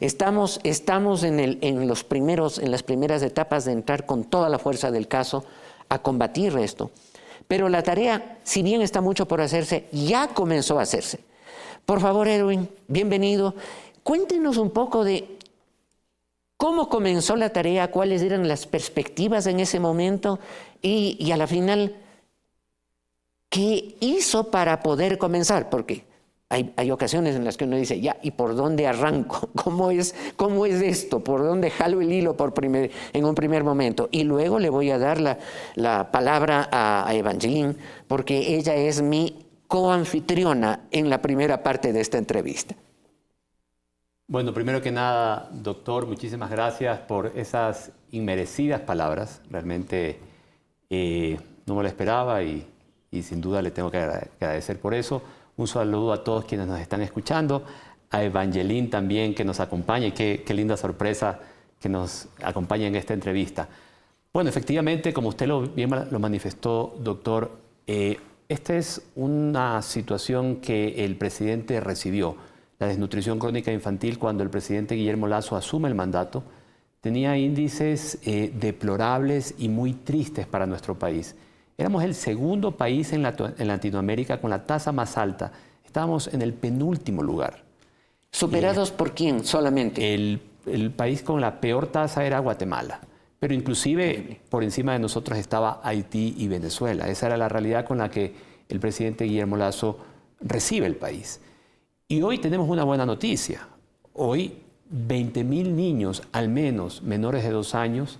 Estamos en las primeras etapas de entrar con toda la fuerza del caso a combatir esto. Pero la tarea, si bien está mucho por hacerse, ya comenzó a hacerse. Por favor, Erwin, bienvenido. Cuéntenos un poco de cómo comenzó la tarea, cuáles eran las perspectivas en ese momento y a la final, ¿qué hizo para poder comenzar? Porque hay ocasiones en las que uno dice, ya, ¿y por dónde arranco? ¿Cómo es esto? ¿Por dónde jalo el hilo en un primer momento? Y luego le voy a dar la palabra a Evangeline, porque ella es mi coanfitriona en la primera parte de esta entrevista. Bueno, primero que nada, doctor, muchísimas gracias por esas inmerecidas palabras. Realmente no me lo esperaba y sin duda le tengo que agradecer por eso. Un saludo a todos quienes nos están escuchando. a Evangeline también que nos acompaña y qué linda sorpresa que nos acompaña en esta entrevista. Bueno, efectivamente, como usted bien lo manifestó, doctor, esta es una situación que el presidente recibió. La desnutrición crónica infantil, cuando el presidente Guillermo Lasso asume el mandato, tenía índices deplorables y muy tristes para nuestro país. Éramos el segundo país en Latinoamérica con la tasa más alta. Estábamos en el penúltimo lugar. ¿Superados por quién solamente? El país con la peor tasa era Guatemala, pero inclusive por encima de nosotros estaba Haití y Venezuela. Esa era la realidad con la que el presidente Guillermo Lasso recibe el país. Y hoy tenemos una buena noticia. Hoy 20.000 niños, al menos menores de 2 años,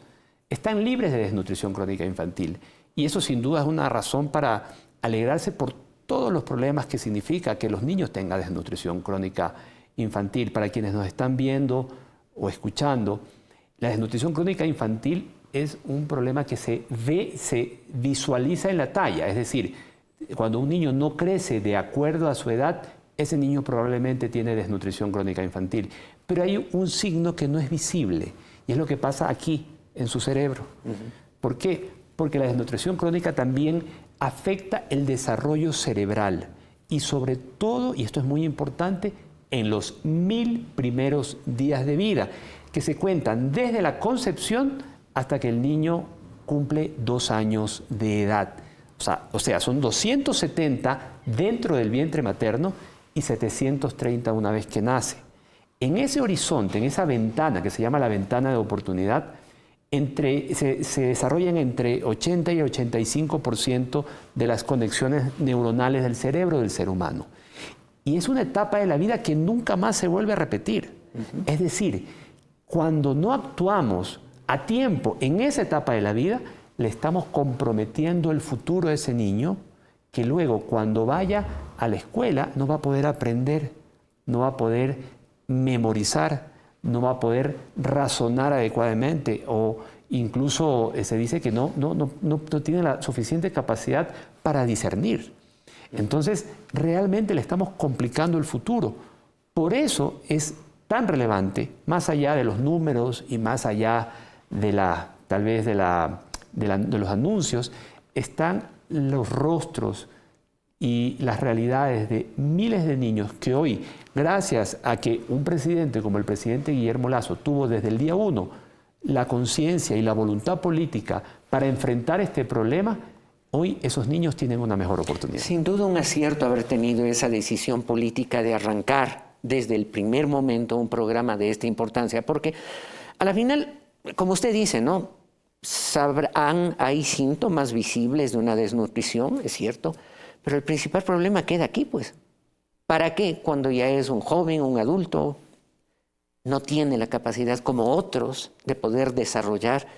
están libres de desnutrición crónica infantil. Y eso sin duda es una razón para alegrarse por todos los problemas que significa que los niños tengan desnutrición crónica infantil. Para quienes nos están viendo o escuchando, la desnutrición crónica infantil es un problema que se visualiza en la talla. Es decir, cuando un niño no crece de acuerdo a su edad, ese niño probablemente tiene desnutrición crónica infantil. Pero hay un signo que no es visible y es lo que pasa aquí, en su cerebro. ¿Por qué? Porque la desnutrición crónica también afecta el desarrollo cerebral y sobre todo, y esto es muy importante, en los 1000 primeros días de vida, que se cuentan desde la concepción hasta que el niño cumple 2 años de edad. O sea, son 270 dentro del vientre materno y 730 una vez que nace. En ese horizonte, en esa ventana que se llama la ventana de oportunidad, se desarrollan entre 80 y 85% de las conexiones neuronales del cerebro del ser humano. Y es una etapa de la vida que nunca más se vuelve a repetir. Es decir, cuando no actuamos a tiempo en esa etapa de la vida, le estamos comprometiendo el futuro de ese niño, que luego cuando vaya a la escuela no va a poder aprender, no va a poder memorizar, no va a poder razonar adecuadamente, o incluso se dice que no tiene la suficiente capacidad para discernir. Entonces, realmente le estamos complicando el futuro. Por eso es tan relevante, más allá de los números y más allá de tal vez de los anuncios, están los rostros y las realidades de miles de niños que hoy, gracias a que un presidente como el presidente Guillermo Lasso tuvo desde el día 1 la conciencia y la voluntad política para enfrentar este problema, hoy esos niños tienen una mejor oportunidad. Sin duda un acierto haber tenido esa decisión política de arrancar desde el primer momento un programa de esta importancia, porque a la final, como usted dice, ¿no? Hay síntomas visibles de una desnutrición, es cierto, pero el principal problema queda aquí, pues. ¿Para qué? Cuando ya es un joven, un adulto, no tiene la capacidad como otros de poder desarrollar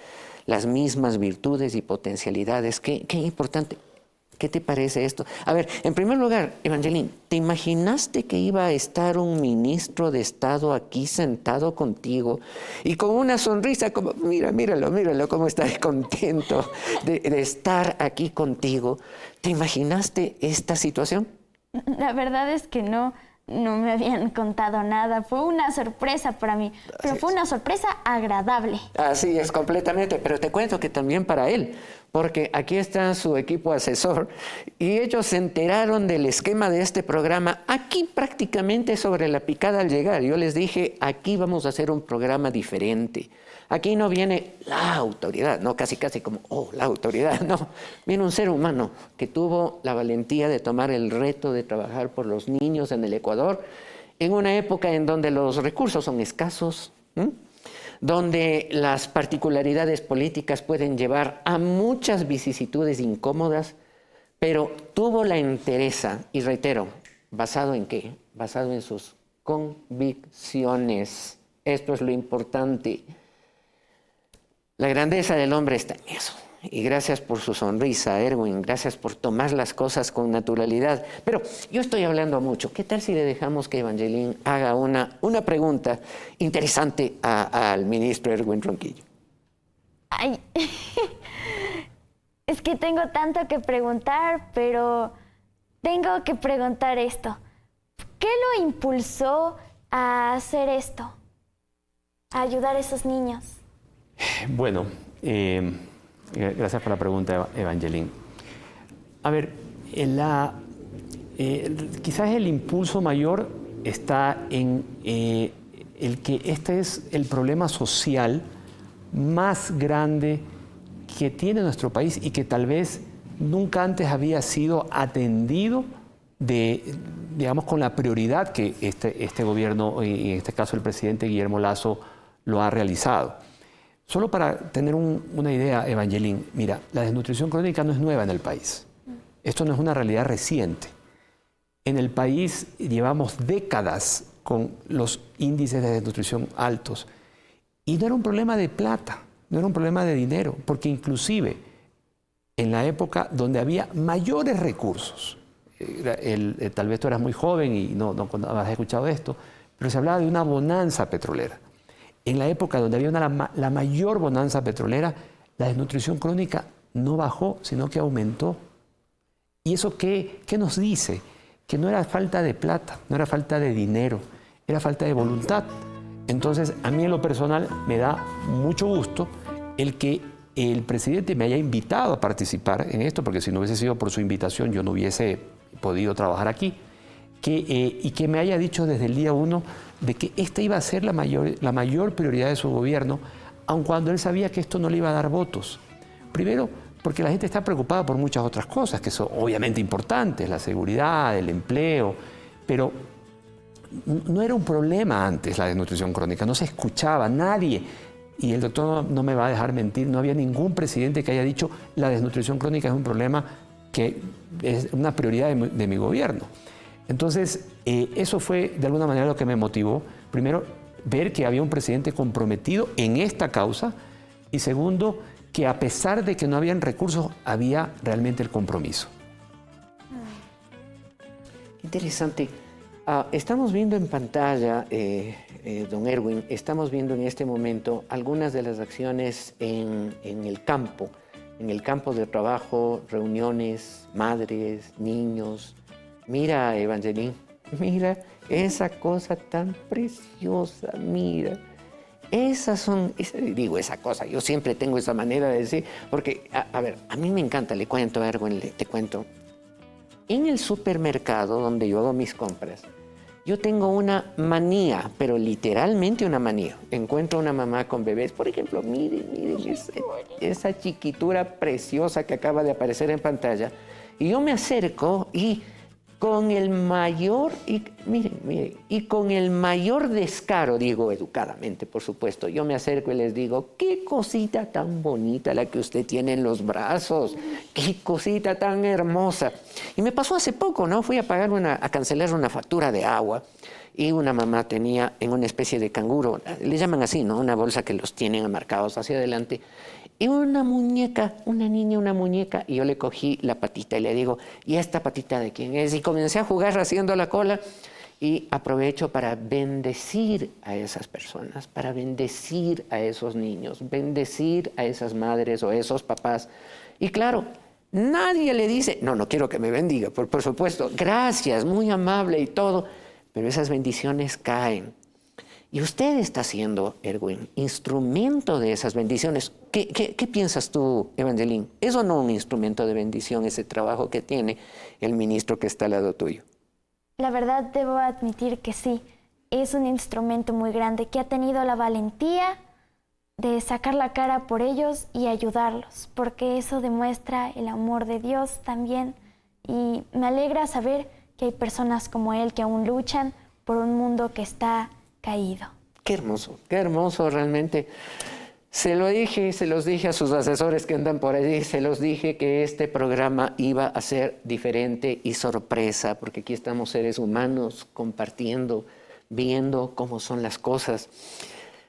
las mismas virtudes y potencialidades. Qué importante. ¿Qué te parece esto? A ver, en primer lugar, Evangeline, ¿te imaginaste que iba a estar un ministro de Estado aquí sentado contigo y con una sonrisa como, míralo, cómo está contento de estar aquí contigo? ¿Te imaginaste esta situación? La verdad es que no me habían contado nada. Fue una sorpresa para mí, pero fue una sorpresa agradable. Así es, completamente. Pero te cuento que también para él, porque aquí está su equipo asesor y ellos se enteraron del esquema de este programa aquí prácticamente sobre la picada al llegar. Yo les dije, aquí vamos a hacer un programa diferente. Aquí no viene la autoridad, no casi como, la autoridad, no. Viene un ser humano que tuvo la valentía de tomar el reto de trabajar por los niños en el Ecuador, en una época en donde los recursos son escasos, donde las particularidades políticas pueden llevar a muchas vicisitudes incómodas, pero tuvo la entereza, y reitero, ¿basado en qué? Basado en sus convicciones. Esto es lo importante. La grandeza del hombre está en eso. Y gracias por su sonrisa, Erwin. Gracias por tomar las cosas con naturalidad. Pero yo estoy hablando mucho. ¿Qué tal si le dejamos que Evangeline haga una pregunta interesante al ministro Erwin Ronquillo? Ay, es que tengo tanto que preguntar, pero tengo que preguntar esto. ¿Qué lo impulsó a hacer esto, a ayudar a esos niños? Bueno, gracias por la pregunta, Evangeline. A ver, quizás el impulso mayor está en el que este es el problema social más grande que tiene nuestro país y que tal vez nunca antes había sido atendido digamos, con la prioridad que este gobierno, y en este caso el presidente Guillermo Lasso, lo ha realizado. Solo para tener una idea, Evangeline, mira, la desnutrición crónica no es nueva en el país. Esto no es una realidad reciente. En el país llevamos décadas con los índices de desnutrición altos. Y no era un problema de plata, no era un problema de dinero, porque inclusive en la época donde había mayores recursos, tal vez tú eras muy joven y no has escuchado esto, pero se hablaba de una bonanza petrolera. En la época donde había la mayor bonanza petrolera, la desnutrición crónica no bajó, sino que aumentó. ¿Y eso qué nos dice? Que no era falta de plata, no era falta de dinero, era falta de voluntad. Entonces, a mí en lo personal me da mucho gusto el que el presidente me haya invitado a participar en esto, porque si no hubiese sido por su invitación yo no hubiese podido trabajar aquí, y que me haya dicho desde el día 1 de que esta iba a ser la mayor prioridad de su gobierno, aun cuando él sabía que esto no le iba a dar votos. Primero, porque la gente está preocupada por muchas otras cosas, que son obviamente importantes, la seguridad, el empleo, pero no era un problema antes la desnutrición crónica, no se escuchaba, nadie, y el doctor no me va a dejar mentir, no había ningún presidente que haya dicho la desnutrición crónica es un problema que es una prioridad de mi gobierno. Entonces, eso fue de alguna manera lo que me motivó. Primero, ver que había un presidente comprometido en esta causa y segundo, que a pesar de que no habían recursos, había realmente el compromiso. Interesante. Estamos viendo en pantalla, don Erwin, estamos viendo en este momento algunas de las acciones en el campo de trabajo, reuniones, madres, niños. Mira, Evangeline, mira esa cosa tan preciosa, mira. Esa cosa, yo siempre tengo esa manera de decir, porque, a ver, a mí me encanta, le cuento, Erwin, te cuento. En el supermercado donde yo hago mis compras, yo tengo una manía, pero literalmente una manía. Encuentro una mamá con bebés, por ejemplo, miren esa chiquitura preciosa que acaba de aparecer en pantalla, y yo me acerco y con el mayor, y con el mayor descaro, digo educadamente, por supuesto, yo me acerco y les digo, qué cosita tan bonita la que usted tiene en los brazos, qué cosita tan hermosa. Y me pasó hace poco, ¿no? Fui a cancelar una factura de agua y una mamá tenía en una especie de canguro, le llaman así, ¿no? Una bolsa que los tienen amarcados hacia adelante. Y una muñeca, una niña, una muñeca, y yo le cogí la patita y le digo, ¿y esta patita de quién es? Y comencé a jugar haciendo la cola y aprovecho para bendecir a esas personas, para bendecir a esos niños, bendecir a esas madres o esos papás. Y claro, nadie le dice, no quiero que me bendiga, por supuesto, gracias, muy amable y todo, pero esas bendiciones caen. Y usted está siendo, Erwin, instrumento de esas bendiciones. ¿Qué piensas tú, Evangeline? ¿Es o no un instrumento de bendición ese trabajo que tiene el ministro que está al lado tuyo? La verdad, debo admitir que sí. Es un instrumento muy grande que ha tenido la valentía de sacar la cara por ellos y ayudarlos, porque eso demuestra el amor de Dios también. Y me alegra saber que hay personas como él que aún luchan por un mundo que está caído. Qué hermoso realmente. Se los dije a sus asesores que andan por allí, se los dije que este programa iba a ser diferente y sorpresa, porque aquí estamos seres humanos compartiendo, viendo cómo son las cosas.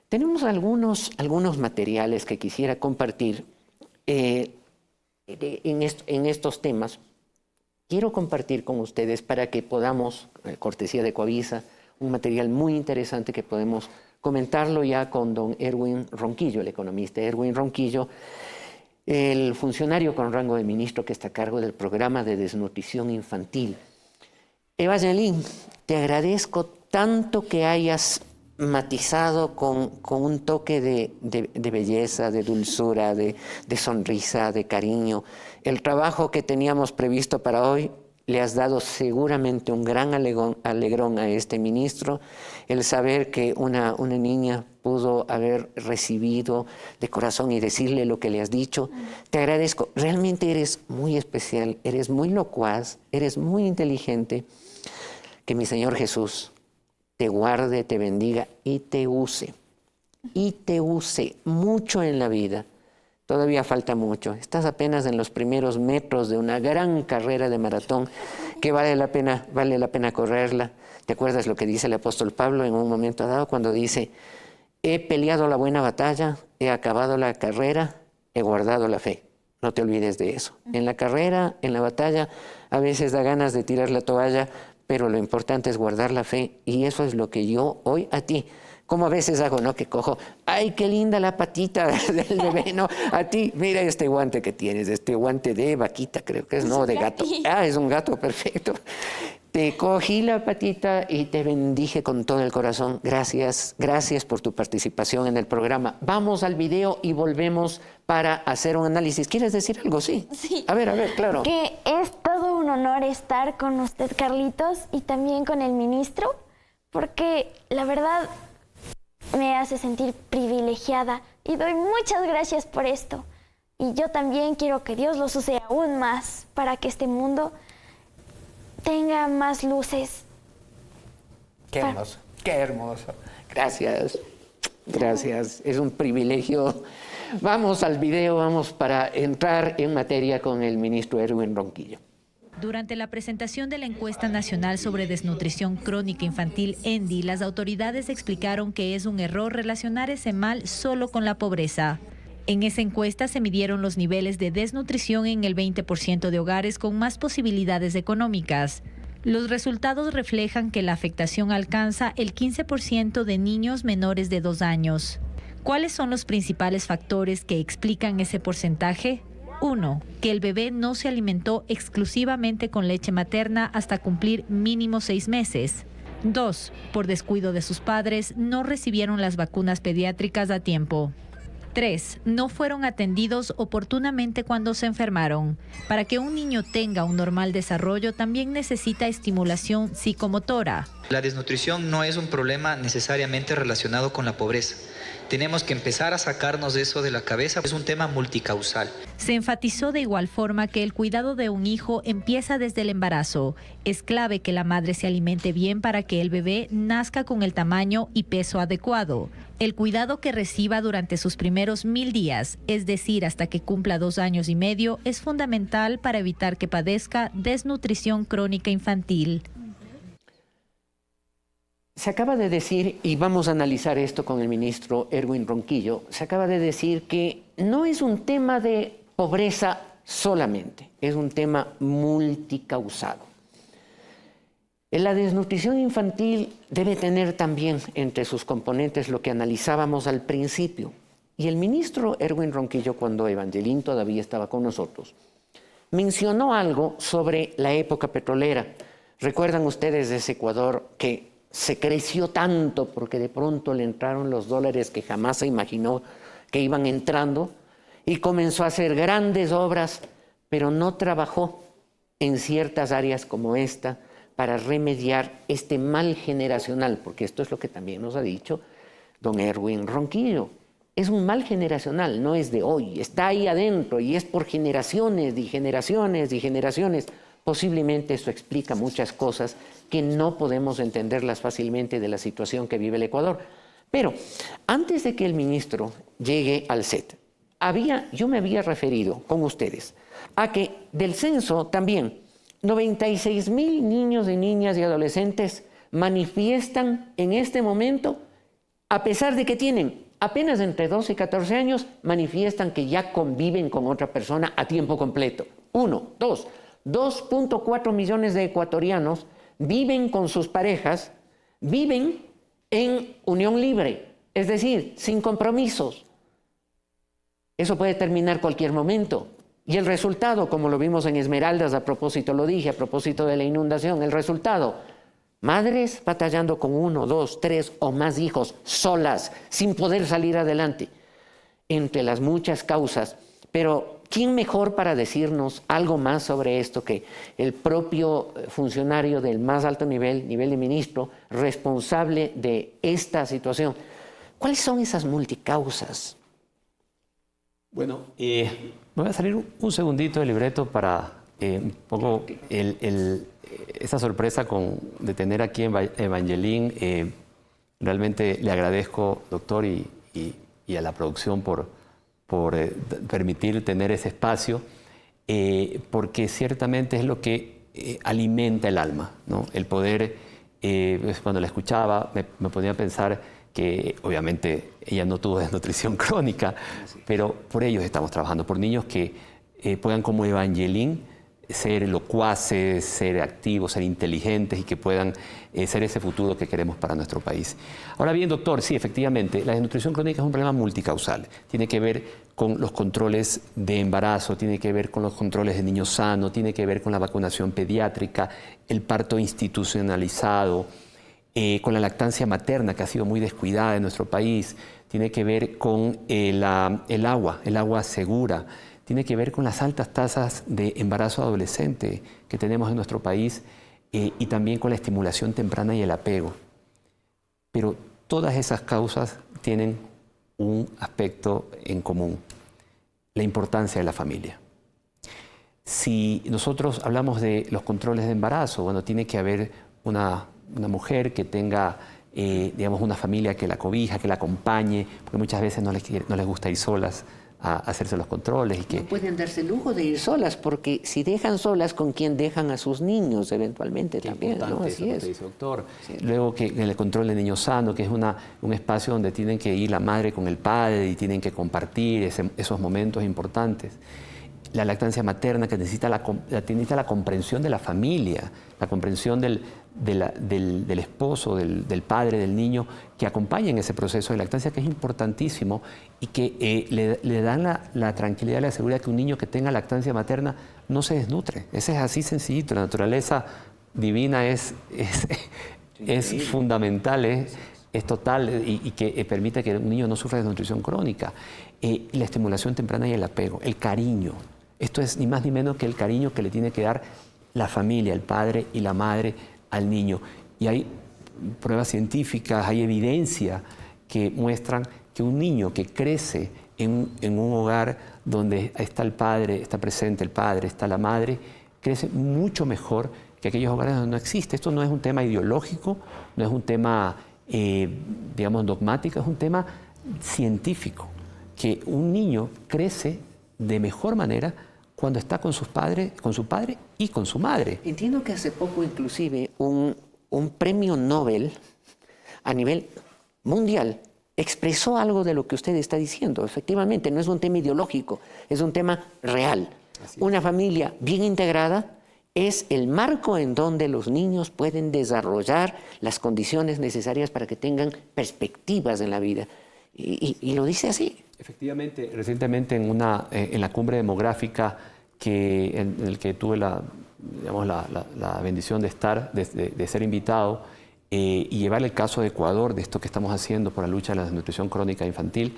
Tenemos algunos materiales que quisiera compartir en estos temas. Quiero compartir con ustedes para que podamos, cortesía de Coavisa, un material muy interesante que podemos comentarlo ya con don Erwin Ronquillo, el economista Erwin Ronquillo, el funcionario con rango de ministro que está a cargo del programa de desnutrición infantil. Evangeline, te agradezco tanto que hayas matizado con un toque de belleza, de dulzura, de sonrisa, de cariño. El trabajo que teníamos previsto para hoy le has dado seguramente un gran alegrón a este ministro, el saber que una niña pudo haber recibido de corazón y decirle lo que le has dicho. Te agradezco, realmente eres muy especial, eres muy locuaz, eres muy inteligente. Que mi Señor Jesús te guarde, te bendiga y te use mucho en la vida. Todavía falta mucho. Estás apenas en los primeros metros de una gran carrera de maratón que vale la pena correrla. ¿Te acuerdas lo que dice el apóstol Pablo en un momento dado cuando dice: he peleado la buena batalla, he acabado la carrera, he guardado la fe? No te olvides de eso. En la carrera, en la batalla, a veces da ganas de tirar la toalla, pero lo importante es guardar la fe, y eso es lo que yo hoy a ti, como a veces hago, ¿no? Que cojo, ¡ay, qué linda la patita del bebé! ¿No? A ti, mira este guante que tienes, este guante de vaquita, creo que es, no, de gato. Ah, es un gato, perfecto. Te cogí la patita y te bendije con todo el corazón. Gracias, gracias por tu participación en el programa. Vamos al video y volvemos para hacer un análisis. ¿Quieres decir algo? Sí. Sí. A ver, claro. Que es todo un honor estar con usted, Carlitos, y también con el ministro, porque la verdad me hace sentir privilegiada y doy muchas gracias por esto. Y yo también quiero que Dios los use aún más para que este mundo tenga más luces. Qué hermoso, qué hermoso. Gracias, gracias. Es un privilegio. Vamos al video, vamos para entrar en materia con el ministro Erwin Ronquillo. Durante la presentación de la encuesta nacional sobre desnutrición crónica infantil ENDI, las autoridades explicaron que es un error relacionar ese mal solo con la pobreza. En esa encuesta se midieron los niveles de desnutrición en el 20% de hogares con más posibilidades económicas. Los resultados reflejan que la afectación alcanza el 15% de niños menores de 2 años. ¿Cuáles son los principales factores que explican ese porcentaje? 1. Que el bebé no se alimentó exclusivamente con leche materna hasta cumplir mínimo 6 meses. 2. Por descuido de sus padres, no recibieron las vacunas pediátricas a tiempo. 3. No fueron atendidos oportunamente cuando se enfermaron. Para que un niño tenga un normal desarrollo, también necesita estimulación psicomotora. La desnutrición no es un problema necesariamente relacionado con la pobreza. Tenemos que empezar a sacarnos eso de la cabeza. Es un tema multicausal. Se enfatizó de igual forma que el cuidado de un hijo empieza desde el embarazo. Es clave que la madre se alimente bien para que el bebé nazca con el tamaño y peso adecuado. El cuidado que reciba durante sus primeros 1000 días, es decir, hasta que cumpla 2 años y medio, es fundamental para evitar que padezca desnutrición crónica infantil. Se acaba de decir, y vamos a analizar esto con el ministro Erwin Ronquillo, se acaba de decir que no es un tema de pobreza solamente, es un tema multicausado. La desnutrición infantil debe tener también entre sus componentes lo que analizábamos al principio. Y el ministro Erwin Ronquillo, cuando Evangelín todavía estaba con nosotros, mencionó algo sobre la época petrolera. ¿Recuerdan ustedes de ese Ecuador que se creció tanto porque de pronto le entraron los dólares que jamás se imaginó que iban entrando, y comenzó a hacer grandes obras, pero no trabajó en ciertas áreas como esta para remediar este mal generacional? Porque esto es lo que también nos ha dicho don Erwin Ronquillo. Es un mal generacional, no es de hoy, está ahí adentro y es por generaciones y generaciones y generaciones. Posiblemente eso explica muchas cosas que no podemos entenderlas fácilmente de la situación que vive el Ecuador. Pero antes de que el ministro llegue al set, yo me había referido con ustedes a que del censo también 96,000 niños y niñas y adolescentes manifiestan en este momento, a pesar de que tienen apenas entre 12 y 14 años, manifiestan que ya conviven con otra persona a tiempo completo. 1, 2, 2.4 millones de ecuatorianos viven con sus parejas, viven en unión libre, es decir, sin compromisos. Eso puede terminar cualquier momento. Y el resultado, como lo vimos en Esmeraldas, a propósito lo dije, a propósito de la inundación, el resultado, Madres batallando con 1, 2, 3 o más hijos, solas, sin poder salir adelante, entre las muchas causas. Pero ¿quién mejor para decirnos algo más sobre esto que el propio funcionario del más alto nivel de ministro, responsable de esta situación? ¿Cuáles son esas multicausas? Bueno, me voy a salir un segundito del libreto para un poco esa sorpresa de tener aquí en Evangeline. Realmente le agradezco, doctor, y a la producción por permitir tener ese espacio, porque ciertamente es lo que alimenta el alma, ¿no? El poder, cuando la escuchaba, me ponía a pensar que obviamente ella no tuvo desnutrición crónica, pero por ellos estamos trabajando, por niños que puedan como Evangeline ser locuaces, ser activos, ser inteligentes y que puedan ser ese futuro que queremos para nuestro país. Ahora bien, doctor, sí, efectivamente, la desnutrición crónica es un problema multicausal. Tiene que ver con los controles de embarazo, tiene que ver con los controles de niño sano, tiene que ver con la vacunación pediátrica, el parto institucionalizado, con la lactancia materna, que ha sido muy descuidada en nuestro país, tiene que ver con el agua segura, tiene que ver con las altas tasas de embarazo adolescente que tenemos en nuestro país y también con la estimulación temprana y el apego. Pero todas esas causas tienen un aspecto en común, la importancia de la familia. Si nosotros hablamos de los controles de embarazo, bueno, tiene que haber una mujer que tenga, digamos, una familia que la cobija, que la acompañe, porque muchas veces no les gusta ir solas a hacerse los controles. No pueden darse el lujo de ir solas, porque si dejan solas, ¿con quién dejan a sus niños eventualmente también? ¿No? Así es. Dice, doctor. Sí. Luego que el control de niño sano, que es un espacio donde tienen que ir la madre con el padre y tienen que compartir esos momentos importantes. La lactancia materna, que necesita la comprensión de la familia, la comprensión del esposo, del padre, del niño, que acompañen ese proceso de lactancia, que es importantísimo y que le dan la tranquilidad y la seguridad que un niño que tenga lactancia materna no se desnutre. Ese es así sencillito. La naturaleza divina es fundamental, es total y que permite que un niño no sufra desnutrición crónica. La estimulación temprana y el apego, el cariño. Esto es ni más ni menos que el cariño que le tiene que dar la familia, el padre y la madre al niño. Y hay pruebas científicas, hay evidencia que muestran que un niño que crece en un hogar donde está el padre, está presente el padre, está la madre, crece mucho mejor que aquellos hogares donde no existe. Esto no es un tema ideológico, no es un tema, digamos, dogmático, es un tema científico, que un niño crece de mejor manera cuando está con su padre y con su madre. Entiendo que hace poco inclusive un premio Nobel a nivel mundial expresó algo de lo que usted está diciendo. Efectivamente, no es un tema ideológico, es un tema real. Una familia bien integrada es el marco en donde los niños pueden desarrollar las condiciones necesarias para que tengan perspectivas en la vida. Y lo dice así. Efectivamente, recientemente en la cumbre demográfica en el que tuve la bendición de ser invitado y llevar el caso de Ecuador, de esto que estamos haciendo por la lucha de la desnutrición crónica infantil,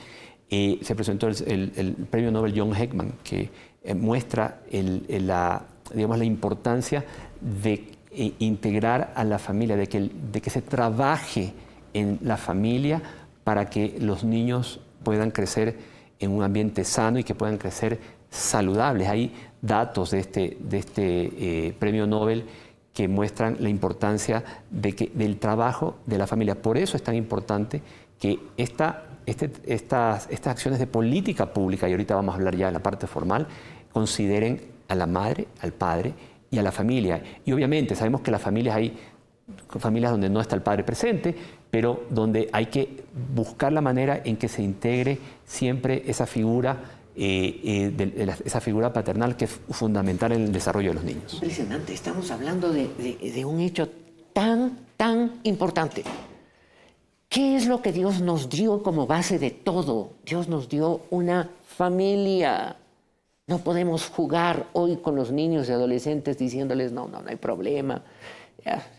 se presentó el premio Nobel John Heckman, que muestra la importancia de integrar a la familia, de que se trabaje en la familia para que los niños puedan crecer en un ambiente sano y que puedan crecer saludables. Hay datos de este premio Nobel que muestran la importancia del trabajo de la familia. Por eso es tan importante que estas acciones de política pública, y ahorita vamos a hablar ya de la parte formal, consideren a la madre, al padre y a la familia. Y obviamente sabemos que las familias hay familias donde no está el padre presente, pero donde hay que buscar la manera en que se integre siempre esa figura, esa figura paternal que es fundamental en el desarrollo de los niños. Impresionante, estamos hablando de un hecho tan importante. ¿Qué es lo que Dios nos dio como base de todo? Dios nos dio una familia. No podemos jugar hoy con los niños y adolescentes diciéndoles, no hay problema.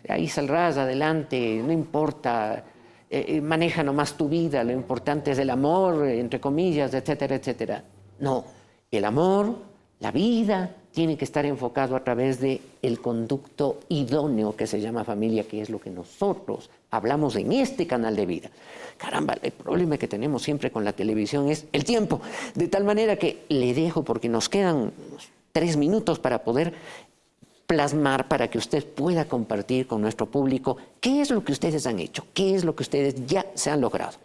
ahí saldrás adelante, no importa, maneja nomás tu vida, lo importante es el amor, entre comillas, etcétera, etcétera. No, el amor, la vida, tiene que estar enfocado a través del conducto idóneo que se llama familia, que es lo que nosotros hablamos en este canal de vida. Caramba, el problema que tenemos siempre con la televisión es el tiempo, de tal manera que le dejo, porque nos quedan 3 minutos para poder plasmar, para que usted pueda compartir con nuestro público qué es lo que ustedes han hecho, qué es lo que ustedes ya se han logrado.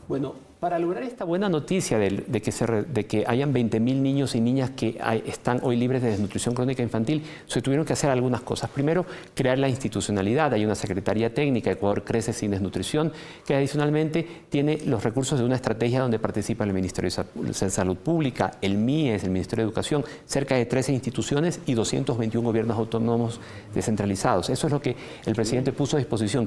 Bueno, para lograr esta buena noticia de que hayan 20.000 niños y niñas que están hoy libres de desnutrición crónica infantil, se tuvieron que hacer algunas cosas. Primero, crear la institucionalidad. Hay una Secretaría Técnica, Ecuador Crece Sin Desnutrición, que adicionalmente tiene los recursos de una estrategia donde participa el Ministerio de Salud Pública, el MIES, el Ministerio de Educación, cerca de 13 instituciones y 221 gobiernos autónomos descentralizados. Eso es lo que el presidente puso a disposición.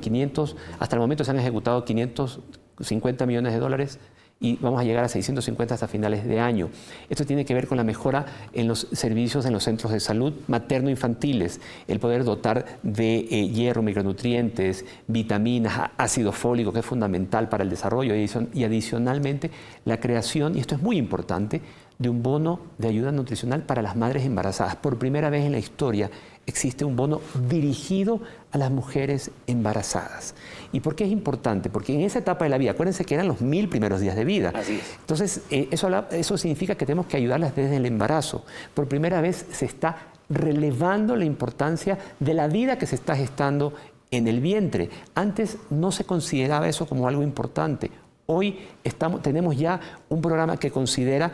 Hasta el momento se han ejecutado 550 millones de dólares y vamos a llegar a 650 hasta finales de año. Esto tiene que ver con la mejora en los servicios en los centros de salud materno-infantiles, el poder dotar de hierro, micronutrientes, vitaminas, ácido fólico, que es fundamental para el desarrollo, y adicionalmente la creación, y esto es muy importante, de un bono de ayuda nutricional para las madres embarazadas. Por primera vez en la historia existe un bono dirigido a las mujeres embarazadas. ¿Y por qué es importante? Porque en esa etapa de la vida, acuérdense que eran los 1000 primeros días de vida. Así es. Entonces, eso significa que tenemos que ayudarlas desde el embarazo. Por primera vez se está relevando la importancia de la vida que se está gestando en el vientre. Antes no se consideraba eso como algo importante. Hoy tenemos ya un programa que considera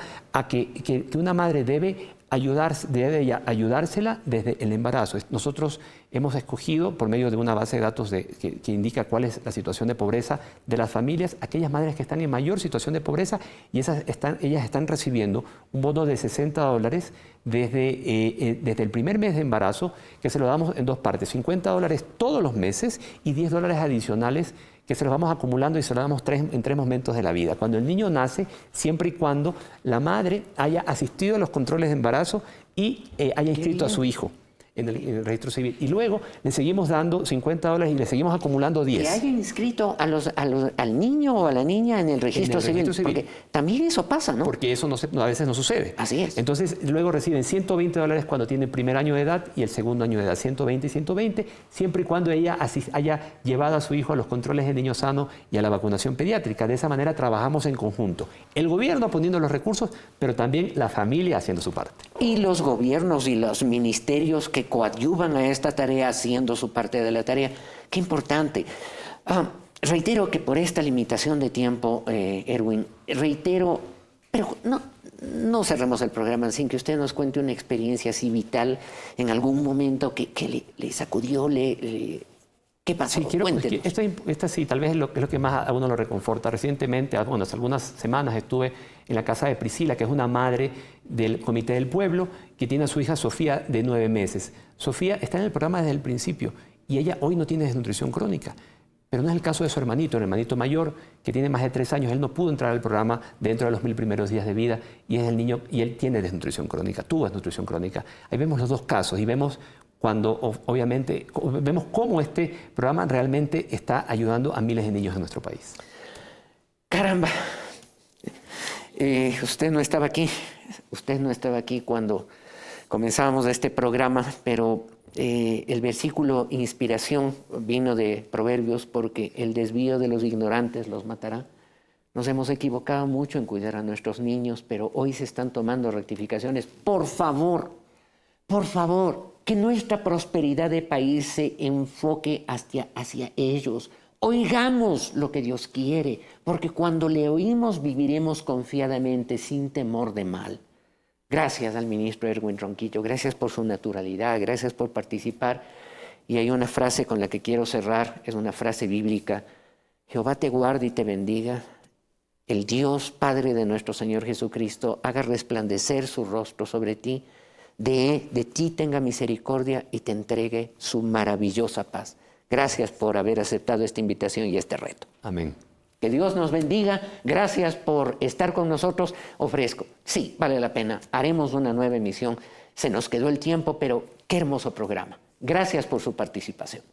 que una madre debe ayudársela desde el embarazo. Nosotros hemos escogido, por medio de una base de datos que indica cuál es la situación de pobreza de las familias, aquellas madres que están en mayor situación de pobreza, y ellas están recibiendo un bono de $60 desde el primer mes de embarazo, que se lo damos en 2 partes, $50 todos los meses y $10 adicionales que se los vamos acumulando y se los damos en 3 momentos de la vida. Cuando el niño nace, siempre y cuando la madre haya asistido a los controles de embarazo y haya inscrito a su hijo en el registro civil. Y luego le seguimos dando $50 y le seguimos acumulando 10. Que haya inscrito al niño o a la niña en el registro civil. Porque también eso pasa, ¿no? Porque eso a veces no sucede. Así es. Entonces, luego reciben $120 cuando tienen el primer año de edad y el segundo año de edad. 120 y 120, siempre y cuando ella haya llevado a su hijo a los controles de niño sano y a la vacunación pediátrica. De esa manera trabajamos en conjunto. El gobierno poniendo los recursos, pero también la familia haciendo su parte. Y los gobiernos y los ministerios que coadyuvan a esta tarea haciendo su parte de la tarea. Qué importante. Reitero que por esta limitación de tiempo, Erwin, pero no cerremos el programa sin que usted nos cuente una experiencia así vital en algún momento que le sacudió, ¿qué pasó? Sí, esta sí, tal vez es lo que más a uno lo reconforta. Recientemente, hace algunas semanas estuve en la casa de Priscila, que es una madre del Comité del Pueblo, que tiene a su hija Sofía de 9 meses. Sofía está en el programa desde el principio y ella hoy no tiene desnutrición crónica. Pero no es el caso de su hermanito, el hermanito mayor, que tiene más de 3 años. Él no pudo entrar al programa dentro de los 1000 primeros días de vida y es el niño, y él tiene desnutrición crónica, tuvo desnutrición crónica. Ahí vemos los 2 casos y vemos obviamente, vemos cómo este programa realmente está ayudando a miles de niños en nuestro país. Caramba, usted no estaba aquí cuando comenzábamos este programa, pero el versículo inspiración vino de Proverbios, porque el desvío de los ignorantes los matará. Nos hemos equivocado mucho en cuidar a nuestros niños, pero hoy se están tomando rectificaciones. Por favor, que nuestra prosperidad de país se enfoque hacia ellos. Oigamos lo que Dios quiere, porque cuando le oímos viviremos confiadamente, sin temor de mal. Gracias al ministro Erwin Ronquillo, gracias por su naturalidad, gracias por participar. Y hay una frase con la que quiero cerrar, es una frase bíblica. Jehová te guarde y te bendiga. El Dios Padre de nuestro Señor Jesucristo haga resplandecer su rostro sobre ti, de ti tenga misericordia y te entregue su maravillosa paz. Gracias por haber aceptado esta invitación y este reto. Amén. Que Dios nos bendiga. Gracias por estar con nosotros. Ofrezco, sí, vale la pena. Haremos una nueva emisión. Se nos quedó el tiempo, pero qué hermoso programa. Gracias por su participación.